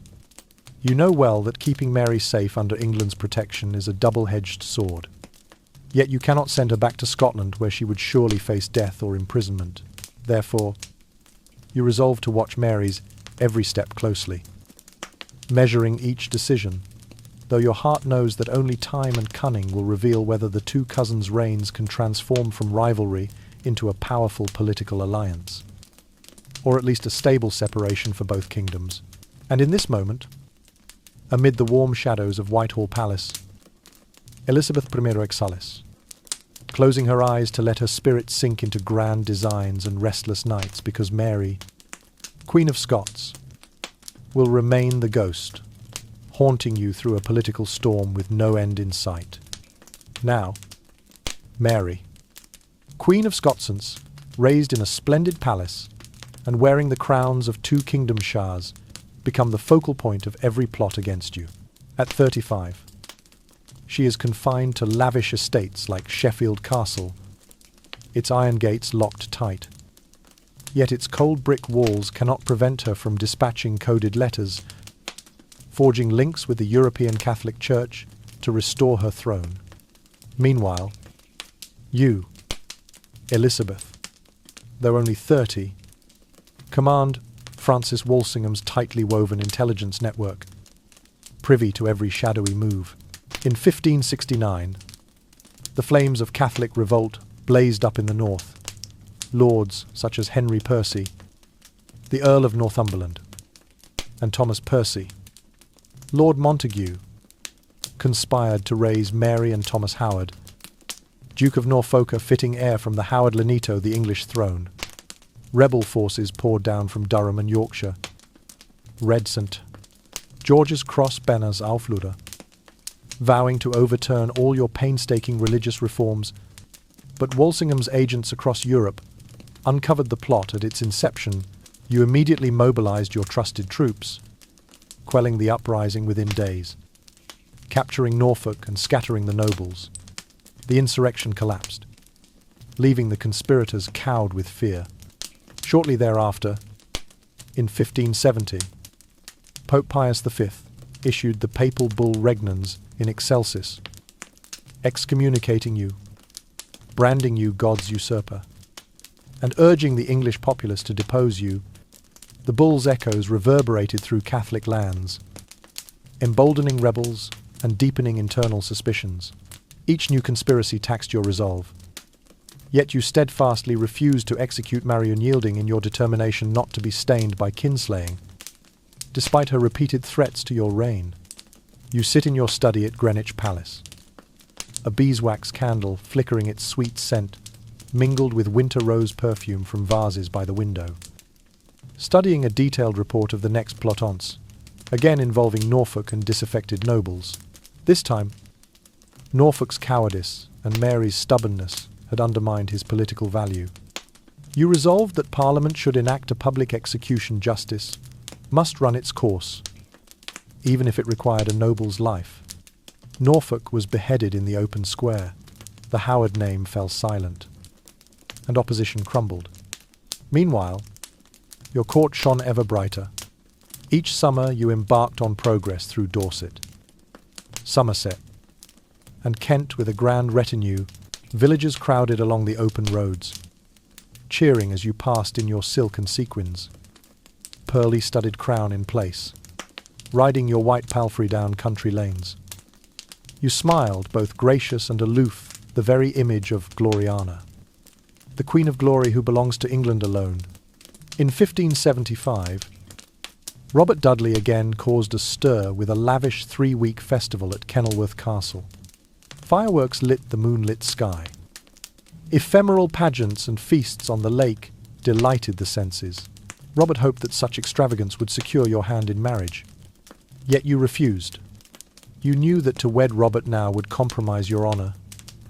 You know well that keeping Mary safe under England's protection is a double-edged sword. Yet you cannot send her back to Scotland, where she would surely face death or imprisonment. Therefore, you resolve to watch Mary's every step closely, measuring each decision, though your heart knows that only time and cunning will reveal whether the two cousins' reigns can transform from rivalry into a powerful political alliance, or at least a stable separation for both kingdoms. And in this moment, amid the warm shadows of Whitehall Palace, Elizabeth I exiles, closing her eyes to let her spirit sink into grand designs and restless nights, because Mary, Queen of Scots, will remain the ghost, haunting you through a political storm with no end in sight. Now, Mary, Queen of Scots, raised in a splendid palace, and wearing the crowns of 2 kingdom shahs, become the focal point of every plot against you. At 35, she is confined to lavish estates like Sheffield Castle, its iron gates locked tight. Yet its cold brick walls cannot prevent her from dispatching coded letters, forging links with the European Catholic Church to restore her throne. Meanwhile, you, Elizabeth, though only 30, command Francis Walsingham's tightly woven intelligence network, privy to every shadowy move. In 1569, the flames of Catholic revolt blazed up in the north. Lords such as Henry Percy, the Earl of Northumberland, and Thomas Percy, Lord Montague, conspired to raise Mary and Thomas Howard, Duke of Norfolk, a fitting heir from the Howard Lenito, the English throne. Rebel forces poured down from Durham and Yorkshire. Red St. George's Cross banners aufluder, vowing to overturn all your painstaking religious reforms, but Walsingham's agents across Europe uncovered the plot at its inception. You immediately mobilized your trusted troops, quelling the uprising within days, capturing Norfolk and scattering the nobles. The insurrection collapsed, leaving the conspirators cowed with fear. Shortly thereafter, in 1570, Pope Pius V issued the papal bull Regnans in Excelsis, excommunicating you, branding you God's usurper, and urging the English populace to depose you. The bull's echoes reverberated through Catholic lands, emboldening rebels and deepening internal suspicions. Each new conspiracy taxed your resolve. Yet you steadfastly refused to execute Mary, unyielding in your determination not to be stained by kinslaying. Despite her repeated threats to your reign, you sit in your study at Greenwich Palace, a beeswax candle flickering its sweet scent, mingled with winter rose perfume from vases by the window, studying a detailed report of the next plotons, again involving Norfolk and disaffected nobles. This time, Norfolk's cowardice and Mary's stubbornness had undermined his political value. You resolved that Parliament should enact a public execution. Justice must run its course, even if it required a noble's life. Norfolk was beheaded in the open square. The Howard name fell silent, and opposition crumbled. Meanwhile, your court shone ever brighter. Each summer you embarked on progress through Dorset, Somerset, and Kent with a grand retinue. Villagers crowded along the open roads, cheering as you passed in your silk and sequins, pearly-studded crown in place, riding your white palfrey down country lanes. You smiled, both gracious and aloof, the very image of Gloriana, the Queen of Glory who belongs to England alone. In 1575, Robert Dudley again caused a stir with a lavish 3-week festival at Kenilworth Castle. Fireworks lit the moonlit sky. Ephemeral pageants and feasts on the lake delighted the senses. Robert hoped that such extravagance would secure your hand in marriage. Yet you refused. You knew that to wed Robert now would compromise your honour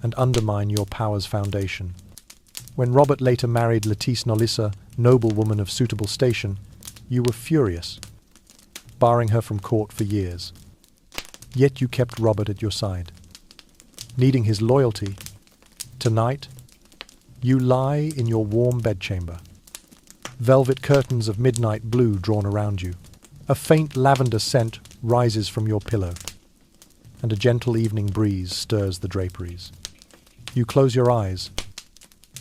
and undermine your power's foundation. When Robert later married Lettice Nolissa, noblewoman of suitable station, you were furious, barring her from court for years. Yet you kept Robert at your side, needing his loyalty. Tonight, you lie in your warm bedchamber, velvet curtains of midnight blue drawn around you. A faint lavender scent rises from your pillow, and a gentle evening breeze stirs the draperies. You close your eyes,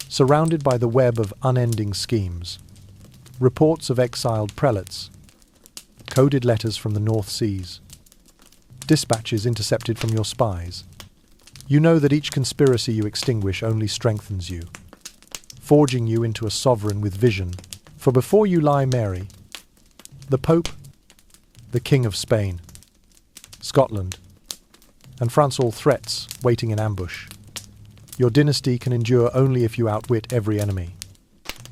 surrounded by the web of unending schemes, reports of exiled prelates, coded letters from the North Seas, dispatches intercepted from your spies. You know that each conspiracy you extinguish only strengthens you, forging you into a sovereign with vision. For before you lie Mary, the Pope, the King of Spain, Scotland, and France, all threats waiting in ambush. Your dynasty can endure only if you outwit every enemy.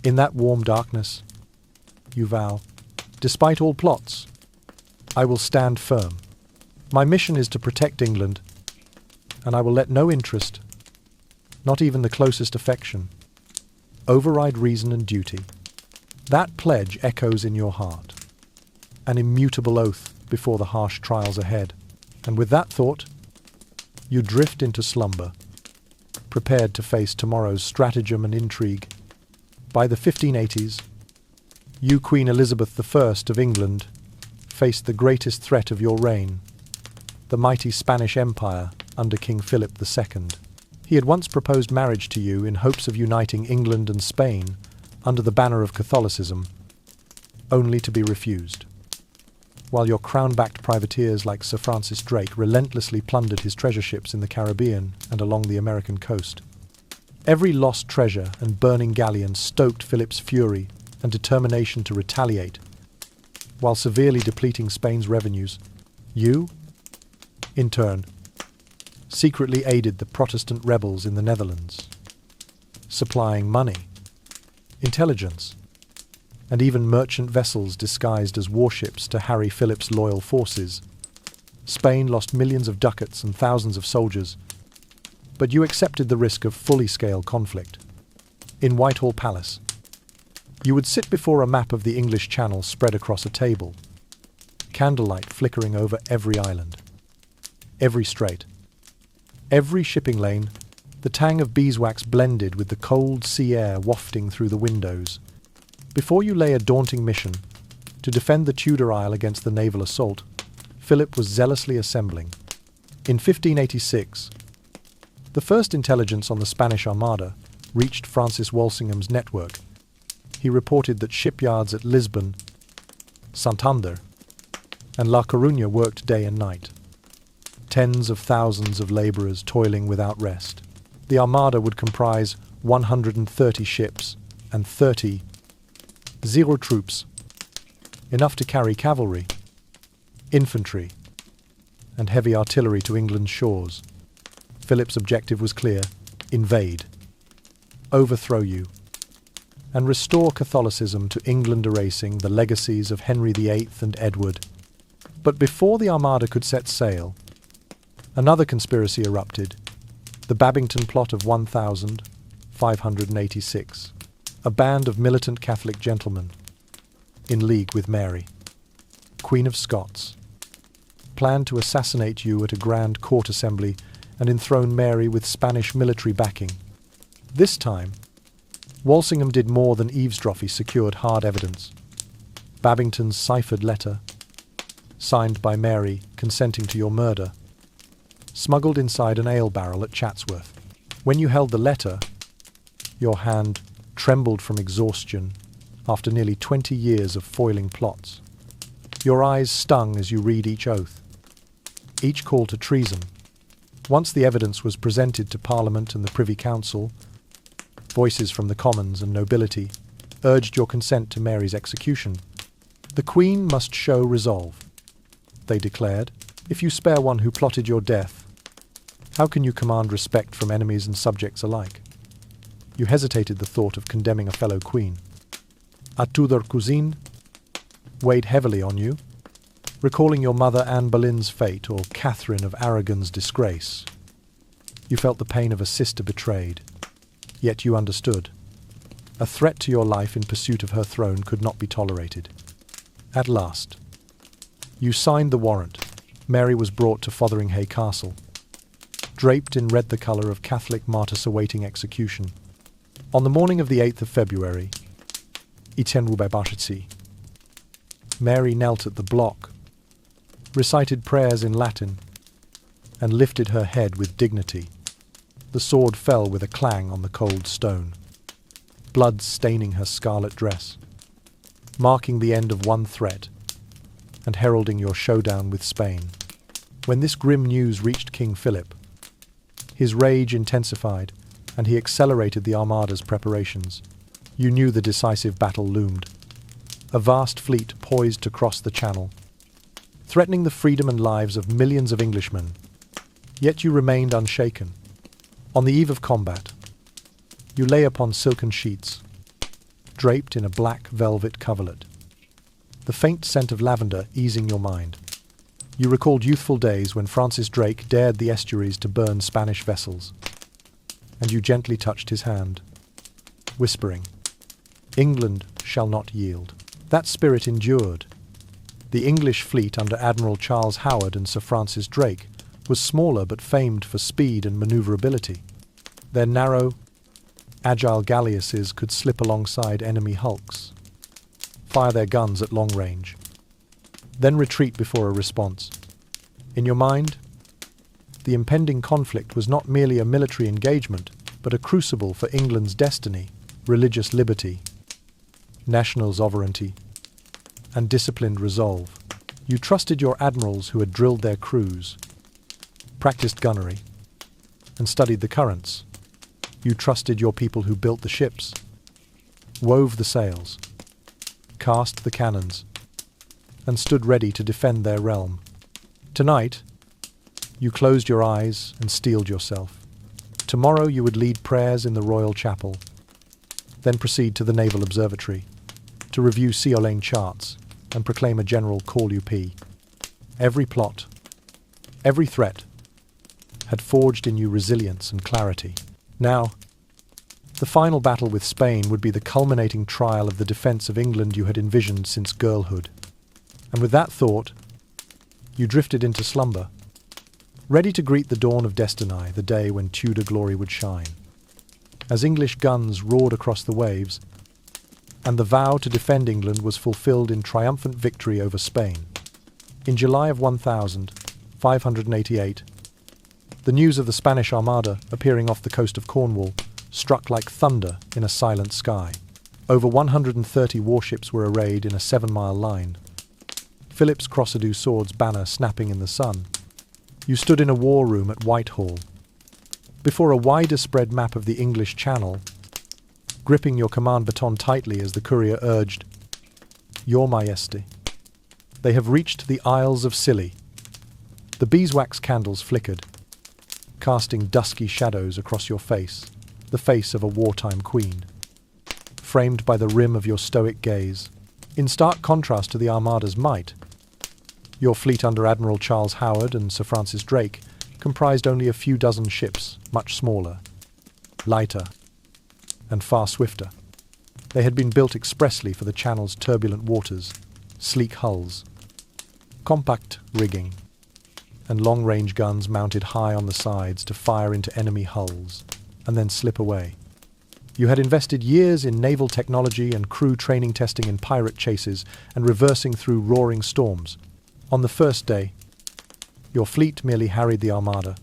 In that warm darkness, you vow, despite all plots, I will stand firm. My mission is to protect England, and I will let no interest, not even the closest affection, override reason and duty. That pledge echoes in your heart, an immutable oath before the harsh trials ahead. And with that thought, you drift into slumber, prepared to face tomorrow's stratagem and intrigue. By the 1580s, you, Queen Elizabeth I of England, faced the greatest threat of your reign, the mighty Spanish Empire under King Philip II. He had once proposed marriage to you in hopes of uniting England and Spain under the banner of Catholicism, only to be refused. While your crown-backed privateers like Sir Francis Drake relentlessly plundered his treasure ships in the Caribbean and along the American coast. Every lost treasure and burning galleon stoked Philip's fury and determination to retaliate, while severely depleting Spain's revenues. You, in turn, secretly aided the Protestant rebels in the Netherlands, supplying money, intelligence, and even merchant vessels disguised as warships to harry Philip's loyal forces. Spain lost millions of ducats and thousands of soldiers, but you accepted the risk of fully-scale conflict. In Whitehall Palace, you would sit before a map of the English Channel spread across a table, candlelight flickering over every island, every strait, every shipping lane, the tang of beeswax blended with the cold sea air wafting through the windows. Before you lay a daunting mission to defend the Tudor Isle against the naval assault, Philip was zealously assembling. In 1586, the first intelligence on the Spanish Armada reached Francis Walsingham's network. He reported that shipyards at Lisbon, Santander, and La Coruña worked day and night. Tens of thousands of labourers toiling without rest. The Armada would comprise 130 ships and 30 zero troops, enough to carry cavalry, infantry, and heavy artillery to England's shores. Philip's objective was clear: invade, overthrow you, and restore Catholicism to England, erasing the legacies of Henry VIII and Edward. But before the Armada could set sail, another conspiracy erupted, the Babington Plot of 1586. A band of militant Catholic gentlemen, in league with Mary, Queen of Scots, planned to assassinate you at a grand court assembly and enthrone Mary with Spanish military backing. This time, Walsingham did more than eavesdrop. He secured hard evidence. Babington's ciphered letter, signed by Mary consenting to your murder, smuggled inside an ale barrel at Chatsworth. When you held the letter, your hand trembled from exhaustion after nearly 20 years of foiling plots. Your eyes stung as you read each oath, each call to treason. Once the evidence was presented to Parliament and the Privy Council, voices from the Commons and nobility urged your consent to Mary's execution. The Queen must show resolve, they declared. If you spare one who plotted your death, how can you command respect from enemies and subjects alike? You hesitated the thought of condemning a fellow queen. A Tudor cousine weighed heavily on you, recalling your mother Anne Boleyn's fate or Catherine of Aragon's disgrace. You felt the pain of a sister betrayed, yet you understood. A threat to your life in pursuit of her throne could not be tolerated. At last, you signed the warrant. Mary was brought to Fotheringhay Castle, draped in red, the colour of Catholic martyrs awaiting execution. On the morning of the 8th of February, Mary knelt at the block, recited prayers in Latin, and lifted her head with dignity. The sword fell with a clang on the cold stone, blood staining her scarlet dress, marking the end of one threat and heralding your showdown with Spain. When this grim news reached King Philip, his rage intensified, and he accelerated the Armada's preparations. You knew the decisive battle loomed. A vast fleet poised to cross the Channel, threatening the freedom and lives of millions of Englishmen. Yet you remained unshaken. On the eve of combat, you lay upon silken sheets, draped in a black velvet coverlet, the faint scent of lavender easing your mind. You recalled youthful days when Francis Drake dared the estuaries to burn Spanish vessels, and you gently touched his hand, whispering, England shall not yield. That spirit endured. The English fleet under Admiral Charles Howard and Sir Francis Drake was smaller but famed for speed and maneuverability. Their narrow, agile galleasses could slip alongside enemy hulks, fire their guns at long range, then retreat before a response. In your mind, the impending conflict was not merely a military engagement, but a crucible for England's destiny, religious liberty, national sovereignty, and disciplined resolve. You trusted your admirals who had drilled their crews, practiced gunnery, and studied the currents. You trusted your people who built the ships, wove the sails, cast the cannons, and stood ready to defend their realm. Tonight, you closed your eyes and steeled yourself. Tomorrow you would lead prayers in the Royal Chapel, then proceed to the Naval Observatory to review sea lane charts and proclaim a general call-up. Every plot, every threat had forged in you resilience and clarity. Now, the final battle with Spain would be the culminating trial of the defence of England you had envisioned since girlhood. And with that thought, you drifted into slumber, ready to greet the dawn of destiny, the day when Tudor glory would shine. As English guns roared across the waves, and the vow to defend England was fulfilled in triumphant victory over Spain. In July of 1588, the news of the Spanish Armada appearing off the coast of Cornwall struck like thunder in a silent sky. Over 130 warships were arrayed in a 7-mile line, Philip's Crossadou sword's banner snapping in the sun. You stood in a war room at Whitehall, before a wider spread map of the English Channel, gripping your command baton tightly as the courier urged, "Your Majesty, they have reached the Isles of Scilly." The beeswax candles flickered, casting dusky shadows across your face, the face of a wartime queen, framed by the rim of your stoic gaze. In stark contrast to the Armada's might, your fleet under Admiral Charles Howard and Sir Francis Drake comprised only a few dozen ships, much smaller, lighter, and far swifter. They had been built expressly for the Channel's turbulent waters, sleek hulls, compact rigging, and long-range guns mounted high on the sides to fire into enemy hulls and then slip away. You had invested years in naval technology and crew training, testing in pirate chases and reversing through roaring storms. On the first day, your fleet merely harried the Armada,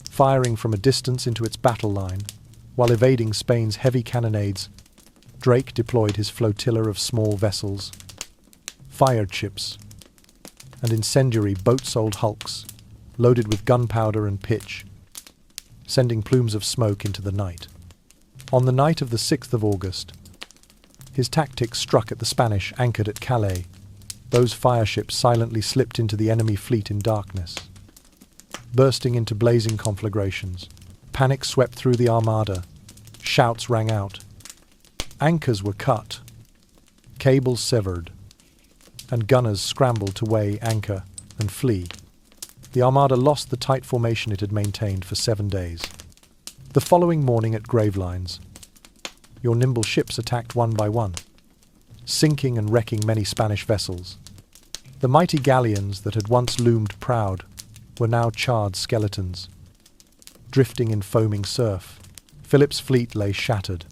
firing from a distance into its battle line. While evading Spain's heavy cannonades, Drake deployed his flotilla of small vessels, fired ships, and incendiary boat-sold hulks, loaded with gunpowder and pitch, sending plumes of smoke into the night. On the night of the 6th of August, his tactics struck at the Spanish anchored at Calais. Those fireships silently slipped into the enemy fleet in darkness, bursting into blazing conflagrations. Panic swept through the Armada. Shouts rang out. Anchors were cut, cables severed, and gunners scrambled to weigh anchor and flee. The Armada lost the tight formation it had maintained for 7 days. The following morning at Gravelines, your nimble ships attacked one by one, sinking and wrecking many Spanish vessels. The mighty galleons that had once loomed proud were now charred skeletons, drifting in foaming surf. Philip's fleet lay shattered,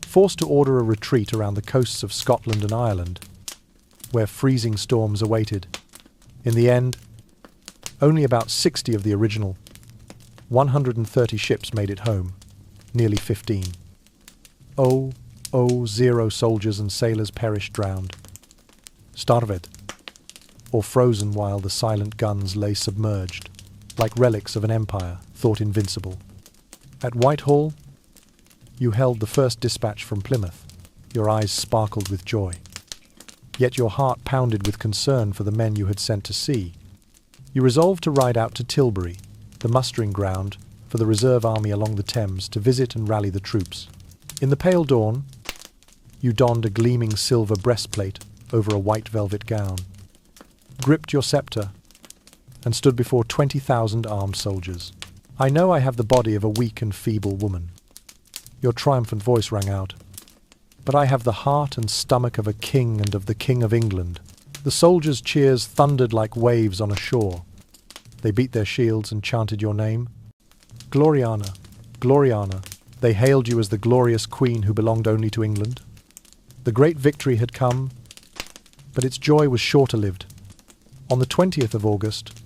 forced to order a retreat around the coasts of Scotland and Ireland, where freezing storms awaited. In the end, only about 60 of the original 130 ships made it home, nearly 15. 0 soldiers and sailors perished drowned, starved, or frozen while the silent guns lay submerged, like relics of an empire thought invincible. At Whitehall, you held the first dispatch from Plymouth. Your eyes sparkled with joy. Yet your heart pounded with concern for the men you had sent to sea. You resolved to ride out to Tilbury, the mustering ground for the reserve army along the Thames, to visit and rally the troops. In the pale dawn, you donned a gleaming silver breastplate over a white velvet gown, gripped your scepter, and stood before 20,000 armed soldiers. "I know I have the body of a weak and feeble woman." Your triumphant voice rang out. but I have the heart and stomach of a king and of the King of England. The soldiers' cheers thundered like waves on a shore. They beat their shields and chanted your name. Gloriana, Gloriana, they hailed you as the glorious queen who belonged only to England. The great victory had come, but its joy was shorter-lived. On the 20th of August,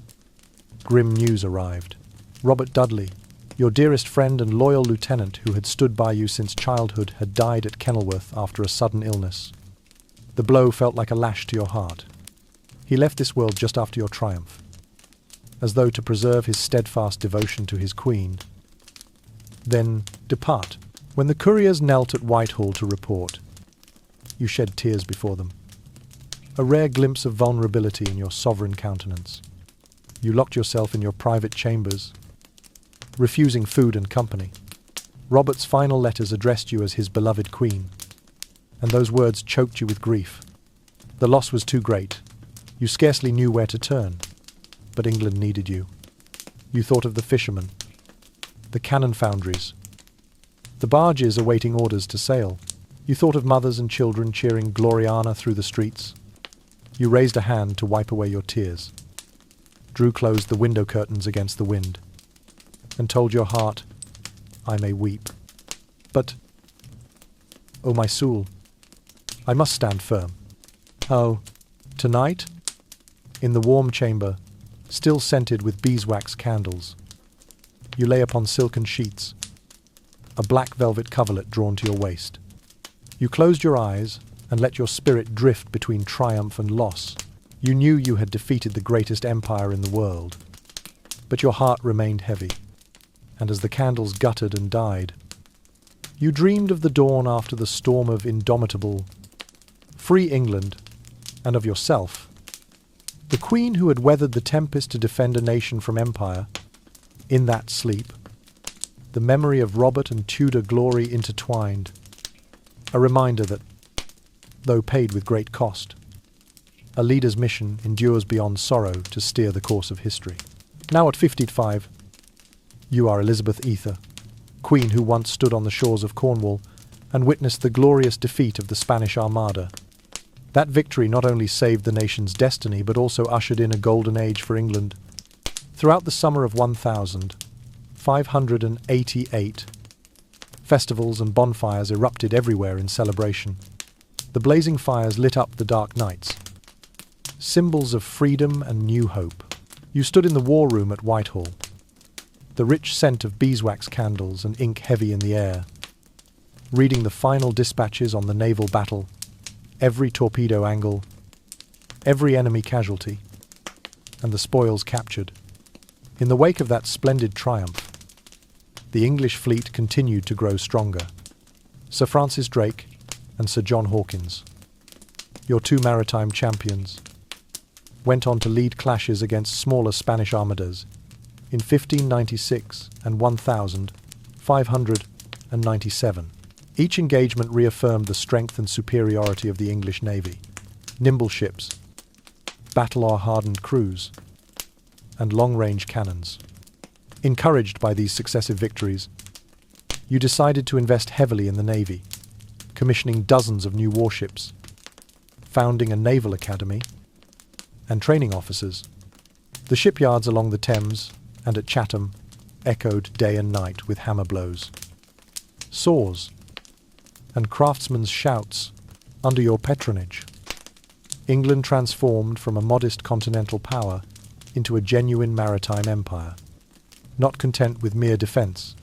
grim news arrived. Robert Dudley, your dearest friend and loyal lieutenant who had stood by you since childhood, had died at Kenilworth after a sudden illness. The blow felt like a lash to your heart. He left this world just after your triumph, as though to preserve his steadfast devotion to his queen. Then depart. When the couriers knelt at Whitehall to report, you shed tears before them, a rare glimpse of vulnerability in your sovereign countenance. You locked yourself in your private chambers, refusing food and company. Robert's final letters addressed you as his beloved queen, and those words choked you with grief. The loss was too great. You scarcely knew where to turn, but England needed you. You thought of the fishermen, the cannon foundries, the barges awaiting orders to sail. You thought of mothers and children cheering Gloriana through the streets. You raised a hand to wipe away your tears, drew close the window curtains against the wind, and told your heart, I may weep, but, oh my soul, I must stand firm. Oh, tonight, in the warm chamber, still scented with beeswax candles, you lay upon silken sheets, a black velvet coverlet drawn to your waist. You closed your eyes and let your spirit drift between triumph and loss. You knew you had defeated the greatest empire in the world, but your heart remained heavy, and as the candles guttered and died, you dreamed of the dawn after the storm of indomitable, free England, and of yourself, the queen who had weathered the tempest to defend a nation from empire. In that sleep, the memory of Robert and Tudor glory intertwined, a reminder that, though paid with great cost, a leader's mission endures beyond sorrow to steer the course of history. Now at 55, you are Elizabeth Ether, queen who once stood on the shores of Cornwall and witnessed the glorious defeat of the Spanish Armada. That victory not only saved the nation's destiny, but also ushered in a golden age for England. Throughout the summer of 1588, festivals and bonfires erupted everywhere in celebration. The blazing fires lit up the dark nights, symbols of freedom and new hope. You stood in the war room at Whitehall, the rich scent of beeswax candles and ink heavy in the air, reading the final dispatches on the naval battle, every torpedo angle, every enemy casualty, and the spoils captured. In the wake of that splendid triumph, the English fleet continued to grow stronger. Sir Francis Drake and Sir John Hawkins, your two maritime champions, went on to lead clashes against smaller Spanish armadas in 1596 and 1597. Each engagement reaffirmed the strength and superiority of the English navy. Nimble ships, battle-hardened crews, and long-range cannons. Encouraged by these successive victories, you decided to invest heavily in the navy, commissioning dozens of new warships, founding a naval academy, and training officers. The shipyards along the Thames and at Chatham echoed day and night with hammer blows, saws, and craftsmen's shouts under your patronage. England transformed from a modest continental power into a genuine maritime empire. Not content with mere defence,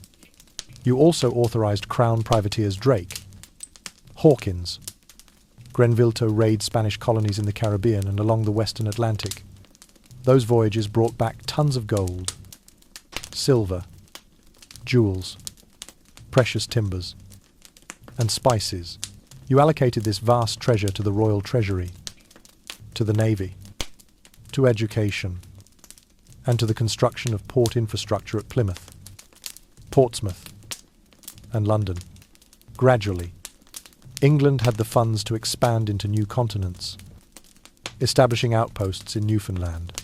you also authorised Crown privateers Drake, Hawkins, Grenville to raid Spanish colonies in the Caribbean and along the western Atlantic. Those voyages brought back tons of gold, silver, jewels, precious timbers, and spices. You allocated this vast treasure to the Royal Treasury, to the Navy, to education, and to the construction of port infrastructure at Plymouth, Portsmouth, and London. Gradually, England had the funds to expand into new continents, establishing outposts in Newfoundland,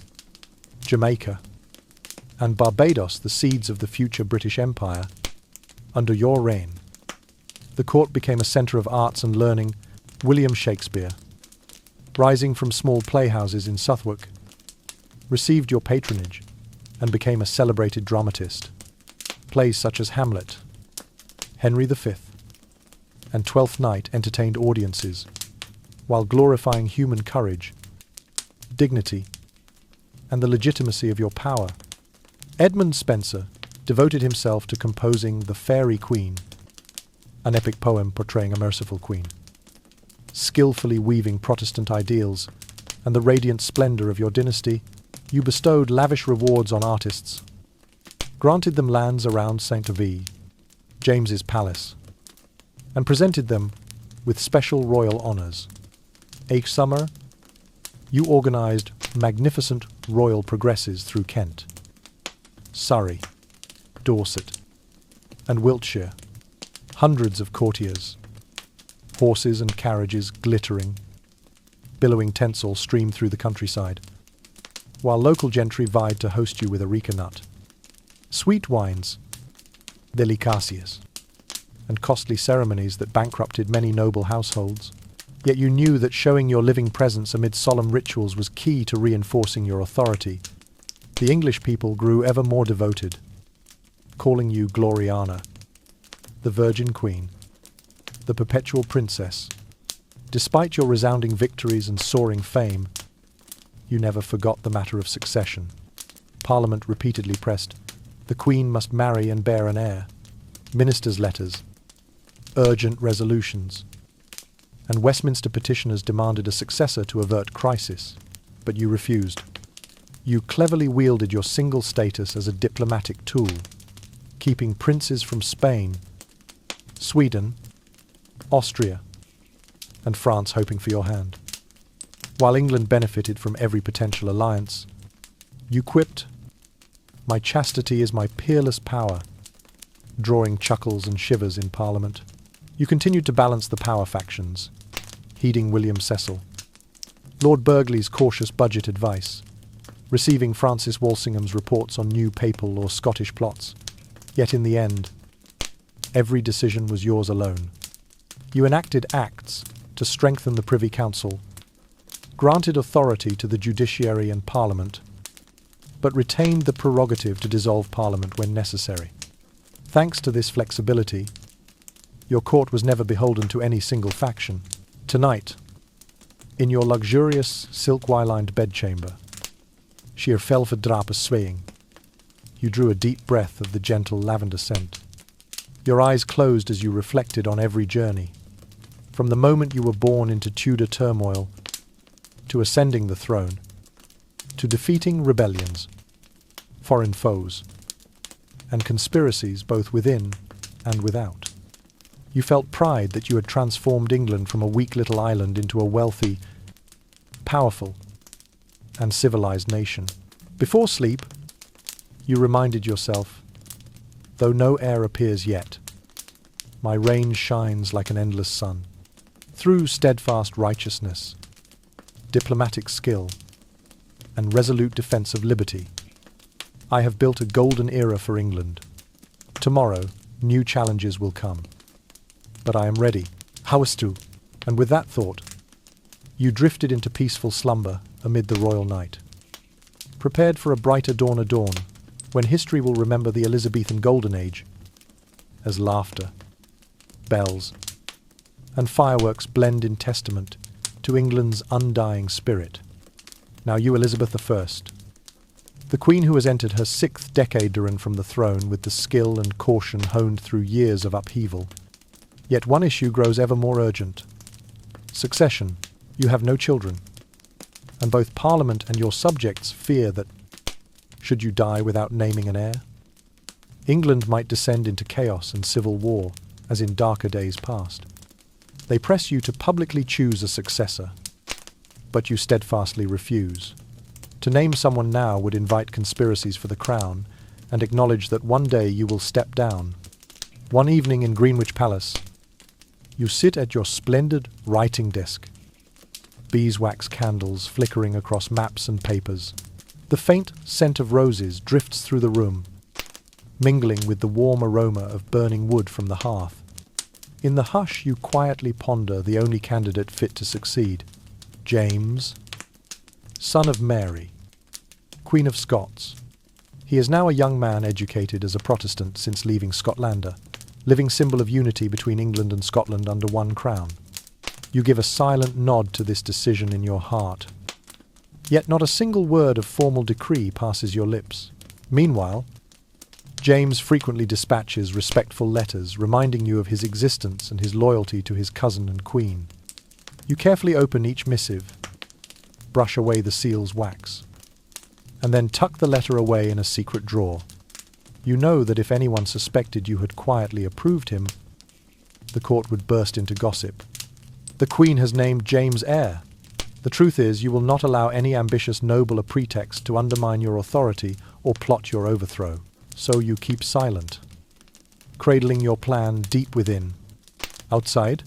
Jamaica, and Barbados, the seeds of the future British Empire. Under your reign, The court became a centre of arts and learning. William Shakespeare, rising from small playhouses in Southwark, received your patronage and became a celebrated dramatist. Plays such as Hamlet, Henry V, and Twelfth Night entertained audiences, while glorifying human courage, dignity, and the legitimacy of your power. Edmund Spenser devoted himself to composing The Fairy Queen, an epic poem portraying a merciful queen. Skillfully weaving Protestant ideals and the radiant splendour of your dynasty, you bestowed lavish rewards on artists, granted them lands around St. James's palace, and presented them with special royal honours. Each summer, you organised magnificent royal progresses through Kent, Surrey, Dorset, and Wiltshire. Hundreds of courtiers, horses and carriages glittering, billowing tents all streamed through the countryside, while local gentry vied to host you with areca nut, sweet wines, delicacies, and costly ceremonies that bankrupted many noble households. Yet you knew that showing your living presence amid solemn rituals was key to reinforcing your authority. The English people grew ever more devoted, calling you Gloriana, the Virgin Queen, the perpetual princess. Despite your resounding victories and soaring fame, you never forgot the matter of succession. Parliament repeatedly pressed, the Queen must marry and bear an heir. Ministers' letters, urgent resolutions, and Westminster petitioners demanded a successor to avert crisis, but you refused. You cleverly wielded your single status as a diplomatic tool, keeping princes from Spain, Sweden, Austria, and France hoping for your hand. While England benefited from every potential alliance, you quipped, "My chastity is my peerless power," drawing chuckles and shivers in Parliament. You continued to balance the power factions, heeding William Cecil, Lord Burghley's cautious budget advice, receiving Francis Walsingham's reports on new papal or Scottish plots. Yet in the end, every decision was yours alone. You enacted acts to strengthen the Privy Council, granted authority to the judiciary and Parliament, but retained the prerogative to dissolve Parliament when necessary. Thanks to this flexibility, your court was never beholden to any single faction. Tonight, in your luxurious silk-lined bedchamber, sheer velvet swaying, you drew a deep breath of the gentle lavender scent. Your eyes closed as you reflected on every journey, from the moment you were born into Tudor turmoil, to ascending the throne, to defeating rebellions, foreign foes, and conspiracies both within and without. You felt pride that you had transformed England from a weak little island into a wealthy, powerful, and civilized nation. Before sleep, you reminded yourself, though no heir appears yet, my reign shines like an endless sun. Through steadfast righteousness, diplomatic skill, and resolute defense of liberty, I have built a golden era for England. Tomorrow, new challenges will come. But I am ready. Howestu. And with that thought, you drifted into peaceful slumber amid the royal night, prepared for a brighter dawn, when history will remember the Elizabethan Golden Age as laughter, bells, and fireworks blend in testament to England's undying spirit. Now you, Elizabeth I, the Queen who has entered her 6th decade from the throne with the skill and caution honed through years of upheaval. Yet one issue grows ever more urgent. Succession. You have no children, and both Parliament and your subjects fear that, should you die without naming an heir, England might descend into chaos and civil war, as in darker days past. They press you to publicly choose a successor, but you steadfastly refuse. To name someone now would invite conspiracies for the crown, and acknowledge that one day you will step down. One evening in Greenwich Palace, you sit at your splendid writing desk, beeswax candles flickering across maps and papers. The faint scent of roses drifts through the room, mingling with the warm aroma of burning wood from the hearth. In the hush, you quietly ponder the only candidate fit to succeed. James, son of Mary, Queen of Scots. He is now a young man educated as a Protestant since leaving Scotlander, living symbol of unity between England and Scotland under one crown. You give a silent nod to this decision in your heart. Yet not a single word of formal decree passes your lips. Meanwhile, James frequently dispatches respectful letters reminding you of his existence and his loyalty to his cousin and queen. You carefully open each missive, brush away the seal's wax, and then tuck the letter away in a secret drawer. You know that if anyone suspected you had quietly approved him, the court would burst into gossip. The Queen has named James heir. The truth is, you will not allow any ambitious noble a pretext to undermine your authority or plot your overthrow. So you keep silent, cradling your plan deep within. Outside,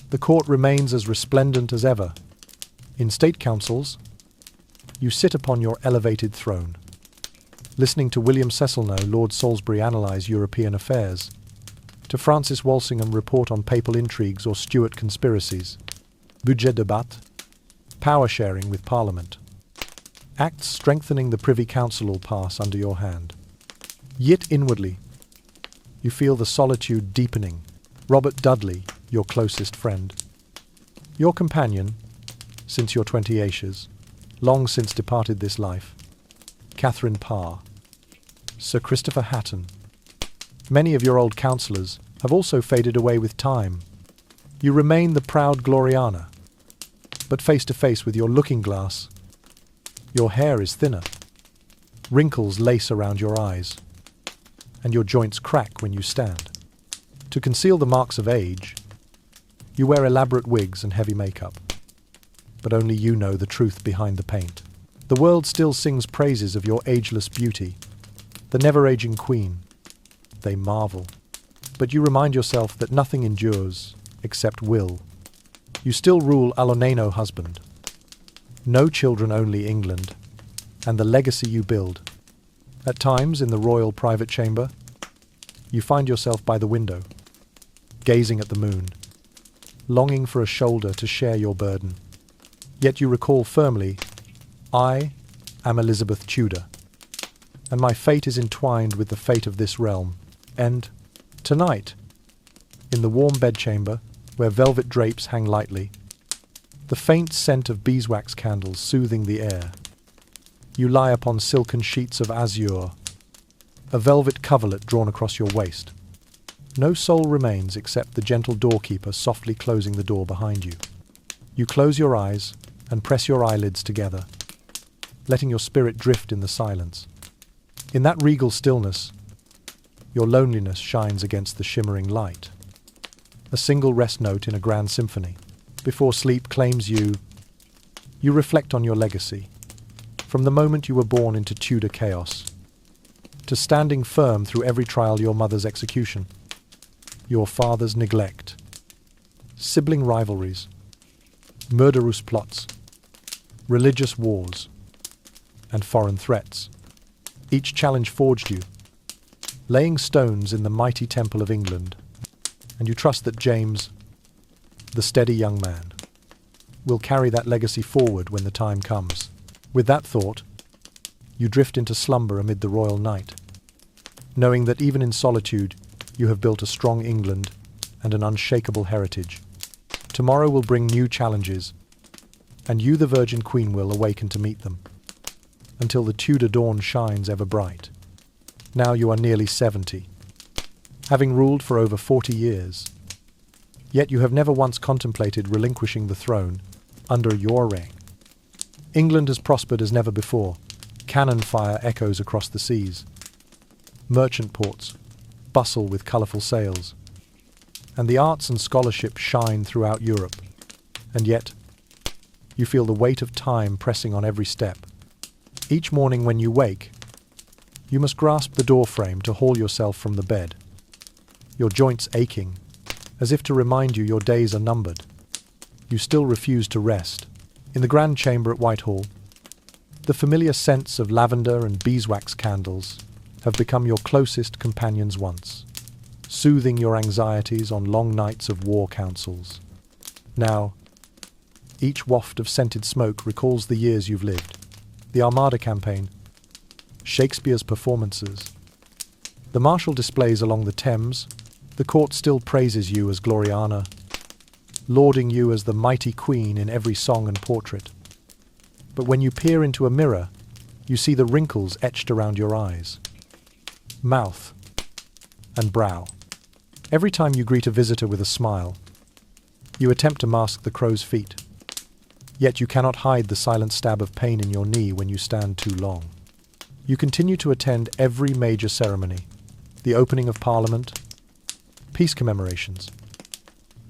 the court remains as resplendent as ever. In state councils, you sit upon your elevated throne, listening to William Cecilno, Lord Salisbury, analyse European affairs, to Francis Walsingham report on papal intrigues or Stuart conspiracies. Budget débat, power sharing with Parliament. Acts strengthening the Privy Council all pass under your hand. Yet inwardly, you feel the solitude deepening. Robert Dudley, your closest friend, your companion, since your 20 Ashes, long since departed this life. Catherine Parr, Sir Christopher Hatton. Many of your old counsellors have also faded away with time. You remain the proud Gloriana, but face to face with your looking-glass, your hair is thinner, wrinkles lace around your eyes, and your joints crack when you stand. To conceal the marks of age, you wear elaborate wigs and heavy makeup. But only you know the truth behind the paint. The world still sings praises of your ageless beauty, the never-aging queen. They marvel. But you remind yourself that nothing endures except will. You still rule Aloneno husband. No children, only England, and the legacy you build. At times, in the royal private chamber, you find yourself by the window, gazing at the moon, longing for a shoulder to share your burden. Yet you recall firmly, I am Elizabeth Tudor, and my fate is entwined with the fate of this realm. And tonight, in the warm bedchamber, where velvet drapes hang lightly, the faint scent of beeswax candles soothing the air, you lie upon silken sheets of azure, a velvet coverlet drawn across your waist. No soul remains except the gentle doorkeeper softly closing the door behind you. You close your eyes and press your eyelids together, letting your spirit drift in the silence. In that regal stillness, your loneliness shines against the shimmering light. A single rest note in a grand symphony. Before sleep claims you, you reflect on your legacy. From the moment you were born into Tudor chaos, to standing firm through every trial, your mother's execution, your father's neglect, sibling rivalries, murderous plots, religious wars, and foreign threats. Each challenge forged you, laying stones in the mighty temple of England, and you trust that James, the steady young man, will carry that legacy forward when the time comes. With that thought, you drift into slumber amid the royal night, knowing that even in solitude you have built a strong England and an unshakable heritage. Tomorrow will bring new challenges, and you, the Virgin Queen, will awaken to meet them, until the Tudor dawn shines ever bright. Now you are nearly 70, having ruled for over 40 years, yet you have never once contemplated relinquishing the throne under your reign. England has prospered as never before. Cannon fire echoes across the seas. Merchant ports bustle with colourful sails. And the arts and scholarship shine throughout Europe. And yet, you feel the weight of time pressing on every step. Each morning when you wake, you must grasp the doorframe to haul yourself from the bed, your joints aching, as if to remind you your days are numbered. You still refuse to rest. In the grand chamber at Whitehall, the familiar scents of lavender and beeswax candles have become your closest companions once. soothing your anxieties on long nights of war councils. Now, each waft of scented smoke recalls the years you've lived. The Armada campaign, Shakespeare's performances, the martial displays along the Thames. The court still praises you as Gloriana, lauding you as the mighty queen in every song and portrait. But when you peer into a mirror, you see the wrinkles etched around your eyes, mouth, and brow. Every time you greet a visitor with a smile, you attempt to mask the crow's feet. Yet you cannot hide the silent stab of pain in your knee when you stand too long. You continue to attend every major ceremony, the opening of Parliament, peace commemorations,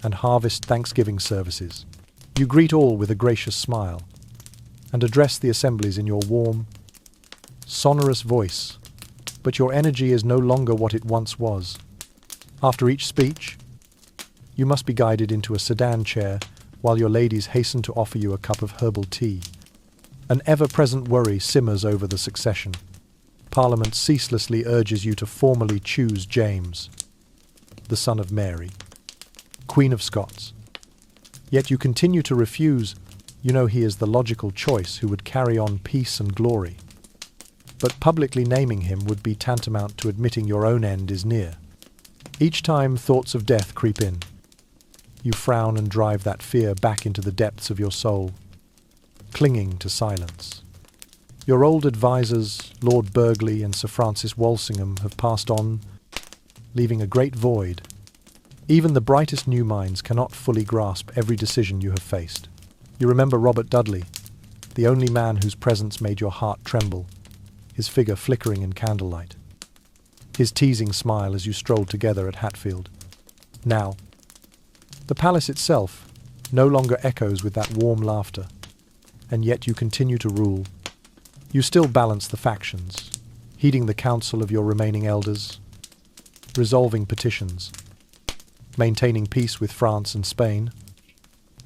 and harvest Thanksgiving services. You greet all with a gracious smile and address the assemblies in your warm, sonorous voice, but your energy is no longer what it once was. After each speech, you must be guided into a sedan chair while your ladies hasten to offer you a cup of herbal tea. An ever-present worry simmers over the succession. Parliament ceaselessly urges you to formally choose James, the son of Mary, Queen of Scots. Yet you continue to refuse. You know he is the logical choice who would carry on peace and glory. But publicly naming him would be tantamount to admitting your own end is near. Each time thoughts of death creep in, you frown and drive that fear back into the depths of your soul, clinging to silence. Your old advisors, Lord Burghley and Sir Francis Walsingham, have passed on, leaving a great void. Even the brightest new minds cannot fully grasp every decision you have faced. You remember Robert Dudley, the only man whose presence made your heart tremble, his figure flickering in candlelight, his teasing smile as you strolled together at Hatfield. Now, the palace itself no longer echoes with that warm laughter, and yet you continue to rule. You still balance the factions, heeding the counsel of your remaining elders, resolving petitions, maintaining peace with France and Spain,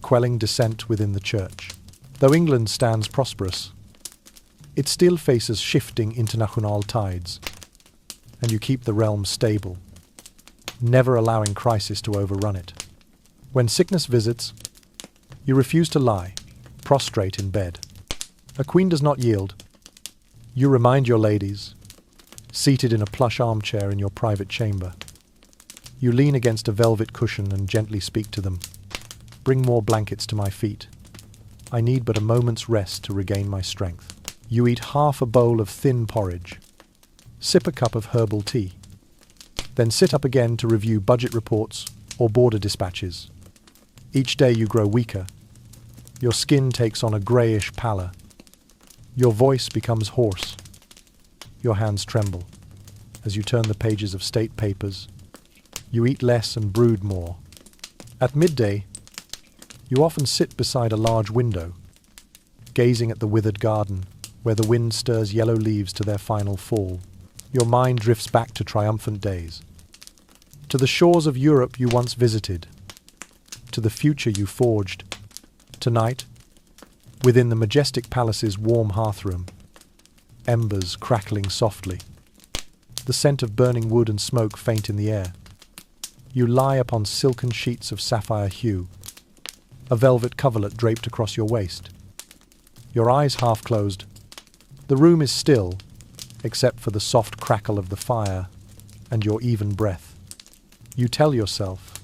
quelling dissent within the Church. Though England stands prosperous, it still faces shifting international tides, and you keep the realm stable, never allowing crisis to overrun it. When sickness visits, you refuse to lie, prostrate in bed. A queen does not yield. You remind your ladies, seated in a plush armchair in your private chamber. You lean against a velvet cushion and gently speak to them. Bring more blankets to my feet. I need but a moment's rest to regain my strength. You eat half a bowl of thin porridge. Sip a cup of herbal tea. Then sit up again to review budget reports or border dispatches. Each day you grow weaker. Your skin takes on a greyish pallor. Your voice becomes hoarse. Your hands tremble as you turn the pages of state papers. You eat less and brood more. At midday, you often sit beside a large window, gazing at the withered garden where the wind stirs yellow leaves to their final fall. Your mind drifts back to triumphant days, to the shores of Europe you once visited, to the future you forged. Tonight, within the majestic palace's warm hearthroom, embers crackling softly, the scent of burning wood and smoke faint in the air. You lie upon silken sheets of sapphire hue, a velvet coverlet draped across your waist. Your eyes half closed. The room is still, except for the soft crackle of the fire and your even breath. You tell yourself,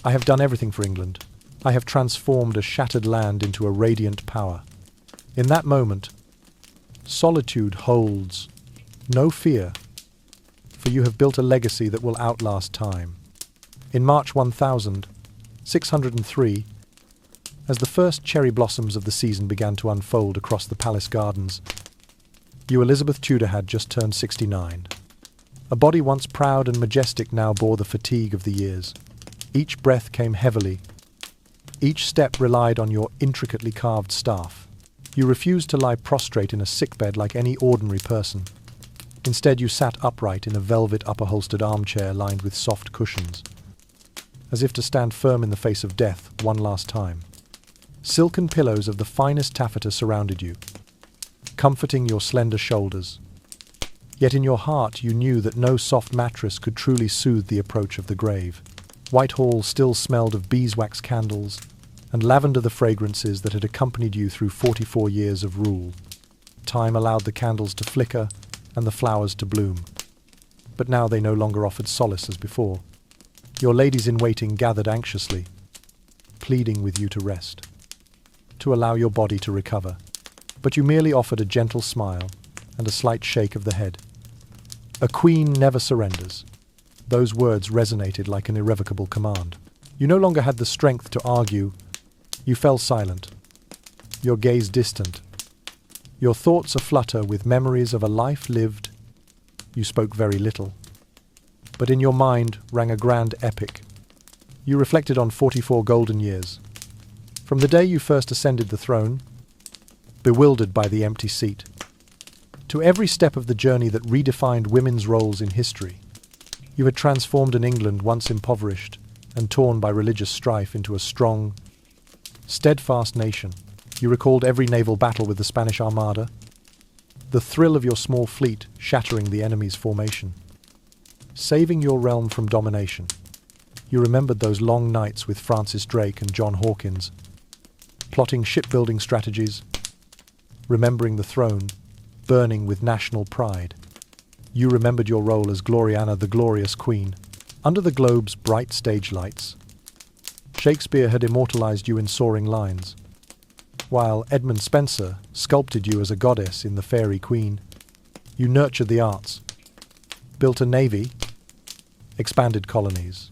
I have done everything for England. I have transformed a shattered land into a radiant power. In that moment, solitude holds no fear, for you have built a legacy that will outlast time. In March 1603, as the first cherry blossoms of the season began to unfold across the palace gardens, you, Elizabeth Tudor, had just turned 69. A body once proud and majestic now bore the fatigue of the years. Each breath came heavily. Each step relied on your intricately carved staff. You refused to lie prostrate in a sickbed like any ordinary person. Instead, you sat upright in a velvet upholstered armchair lined with soft cushions, as if to stand firm in the face of death one last time. Silken pillows of the finest taffeta surrounded you, comforting your slender shoulders. Yet in your heart you knew that no soft mattress could truly soothe the approach of the grave. Whitehall still smelled of beeswax candles and lavender, the fragrances that had accompanied you through 44 years of rule. Time allowed the candles to flicker and the flowers to bloom. But now they no longer offered solace as before. Your ladies-in-waiting gathered anxiously, pleading with you to rest, to allow your body to recover. But you merely offered a gentle smile and a slight shake of the head. A queen never surrenders. Those words resonated like an irrevocable command. You no longer had the strength to argue. You fell silent, your gaze distant, your thoughts aflutter with memories of a life lived. You spoke very little, but in your mind rang a grand epic. You reflected on 44 golden years, from the day you first ascended the throne, bewildered by the empty seat, to every step of the journey that redefined women's roles in history. You had transformed an England once impoverished and torn by religious strife into a strong, steadfast nation. You recalled every naval battle with the Spanish Armada, the thrill of your small fleet shattering the enemy's formation, saving your realm from domination. You remembered those long nights with Francis Drake and John Hawkins, plotting shipbuilding strategies, remembering the throne, burning with national pride. You remembered your role as Gloriana, the glorious queen, under the globe's bright stage lights. Shakespeare had immortalized you in soaring lines, while Edmund Spenser sculpted you as a goddess in The Fairy Queen. You nurtured the arts, built a navy, expanded colonies,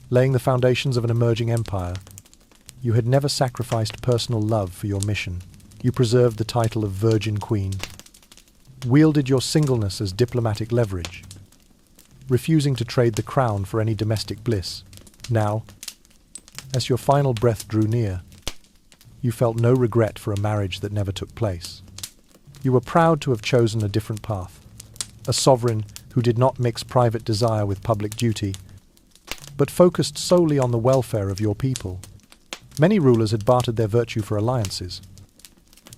laying the foundations of an emerging empire. You had never sacrificed personal love for your mission. You preserved the title of Virgin Queen, wielded your singleness as diplomatic leverage, refusing to trade the crown for any domestic bliss. Now, as your final breath drew near, you felt no regret for a marriage that never took place. You were proud to have chosen a different path, a sovereign who did not mix private desire with public duty, but focused solely on the welfare of your people. Many rulers had bartered their virtue for alliances,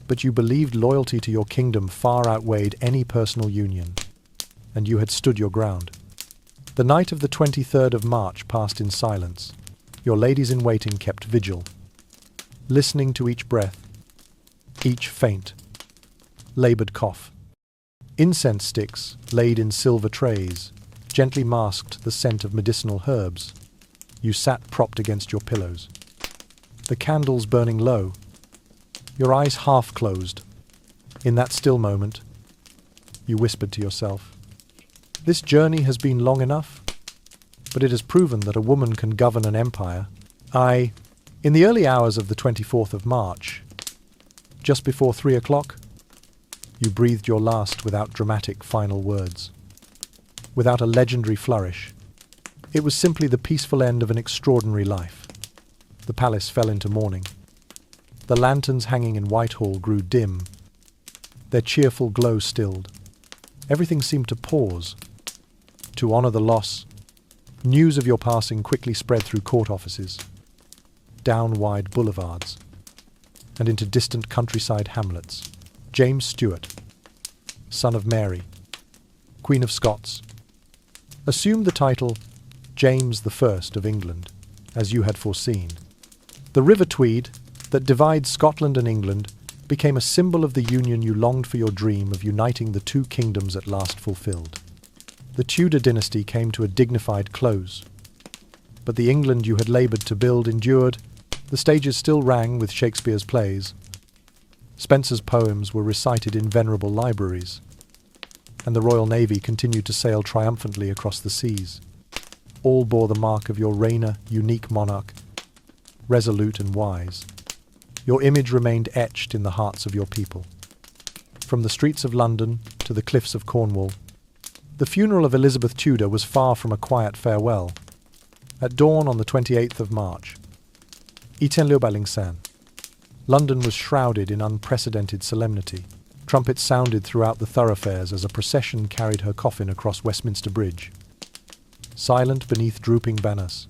but you believed loyalty to your kingdom far outweighed any personal union, and you had stood your ground. The night of the 23rd of March passed in silence. Your ladies-in-waiting kept vigil, listening to each breath, each faint, laboured cough. Incense sticks, laid in silver trays, gently masked the scent of medicinal herbs. You sat propped against your pillows, the candles burning low, your eyes half closed. In that still moment, you whispered to yourself, "This journey has been long enough, but it has proven that a woman can govern an empire." In the early hours of the 24th of March, just before 3 o'clock, you breathed your last without dramatic final words, without a legendary flourish. It was simply the peaceful end of an extraordinary life. The palace fell into mourning. The lanterns hanging in Whitehall grew dim, their cheerful glow stilled. Everything seemed to pause, to honour the loss. News of your passing quickly spread through court offices, down wide boulevards, and into distant countryside hamlets. James Stuart, son of Mary, Queen of Scots, assumed the title James I of England, as you had foreseen. The River Tweed, that divides Scotland and England, became a symbol of the union you longed for, your dream of uniting the two kingdoms at last fulfilled. The Tudor dynasty came to a dignified close, but the England you had laboured to build endured. The stages still rang with Shakespeare's plays. Spenser's poems were recited in venerable libraries, and the Royal Navy continued to sail triumphantly across the seas. All bore the mark of your reigner, unique monarch, resolute and wise. Your image remained etched in the hearts of your people. From the streets of London to the cliffs of Cornwall, the funeral of Elizabeth Tudor was far from a quiet farewell. At dawn on the 28th of March, London was shrouded in unprecedented solemnity. Trumpets sounded throughout the thoroughfares as a procession carried her coffin across Westminster Bridge. Silent beneath drooping banners,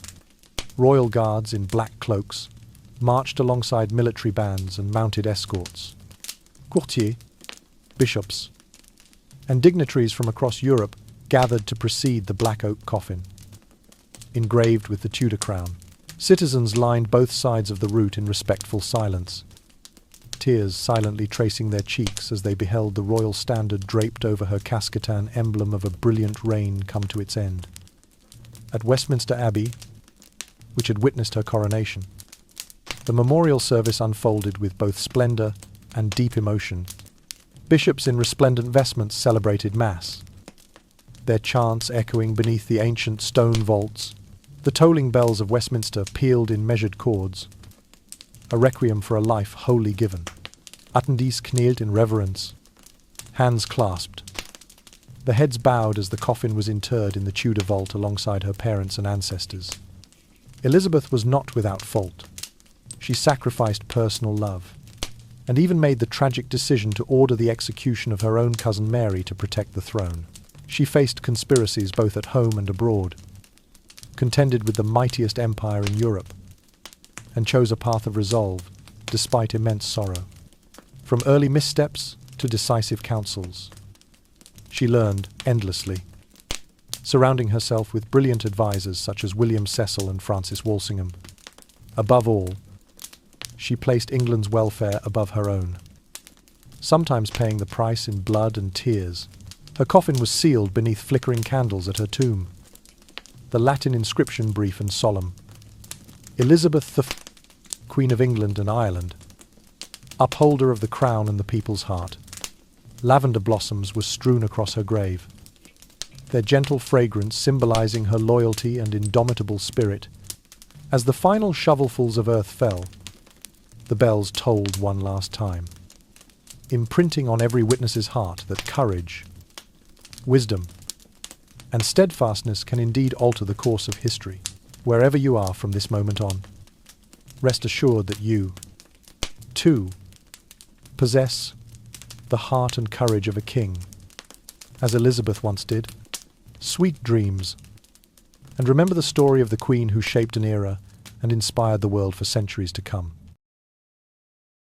royal guards in black cloaks marched alongside military bands and mounted escorts. Courtiers, bishops, and dignitaries from across Europe gathered to precede the black oak coffin, engraved with the Tudor crown. Citizens lined both sides of the route in respectful silence, tears silently tracing their cheeks as they beheld the royal standard draped over her casquetan, emblem of a brilliant reign come to its end. At Westminster Abbey, which had witnessed her coronation, the memorial service unfolded with both splendour and deep emotion. Bishops in resplendent vestments celebrated Mass, their chants echoing beneath the ancient stone vaults. The tolling bells of Westminster pealed in measured chords, a requiem for a life wholly given. Attendees kneeled in reverence, hands clasped, the heads bowed as the coffin was interred in the Tudor vault alongside her parents and ancestors. Elizabeth was not without fault. She sacrificed personal love, and even made the tragic decision to order the execution of her own cousin Mary to protect the throne. She faced conspiracies both at home and abroad, contended with the mightiest empire in Europe, and chose a path of resolve despite immense sorrow. From early missteps to decisive counsels, she learned endlessly, surrounding herself with brilliant advisers such as William Cecil and Francis Walsingham. Above all, she placed England's welfare above her own, sometimes paying the price in blood and tears. Her coffin was sealed beneath flickering candles at her tomb, the Latin inscription brief and solemn: Elizabeth the Queen of England and Ireland, upholder of the crown and the people's heart. Lavender blossoms were strewn across her grave, their gentle fragrance symbolizing her loyalty and indomitable spirit. As the final shovelfuls of earth fell, the bells tolled one last time, imprinting on every witness's heart that courage, wisdom, and steadfastness can indeed alter the course of history. Wherever you are from this moment on, rest assured that you, too, possess the heart and courage of a king, as Elizabeth once did. Sweet dreams, and remember the story of the Queen who shaped an era and inspired the world for centuries to come.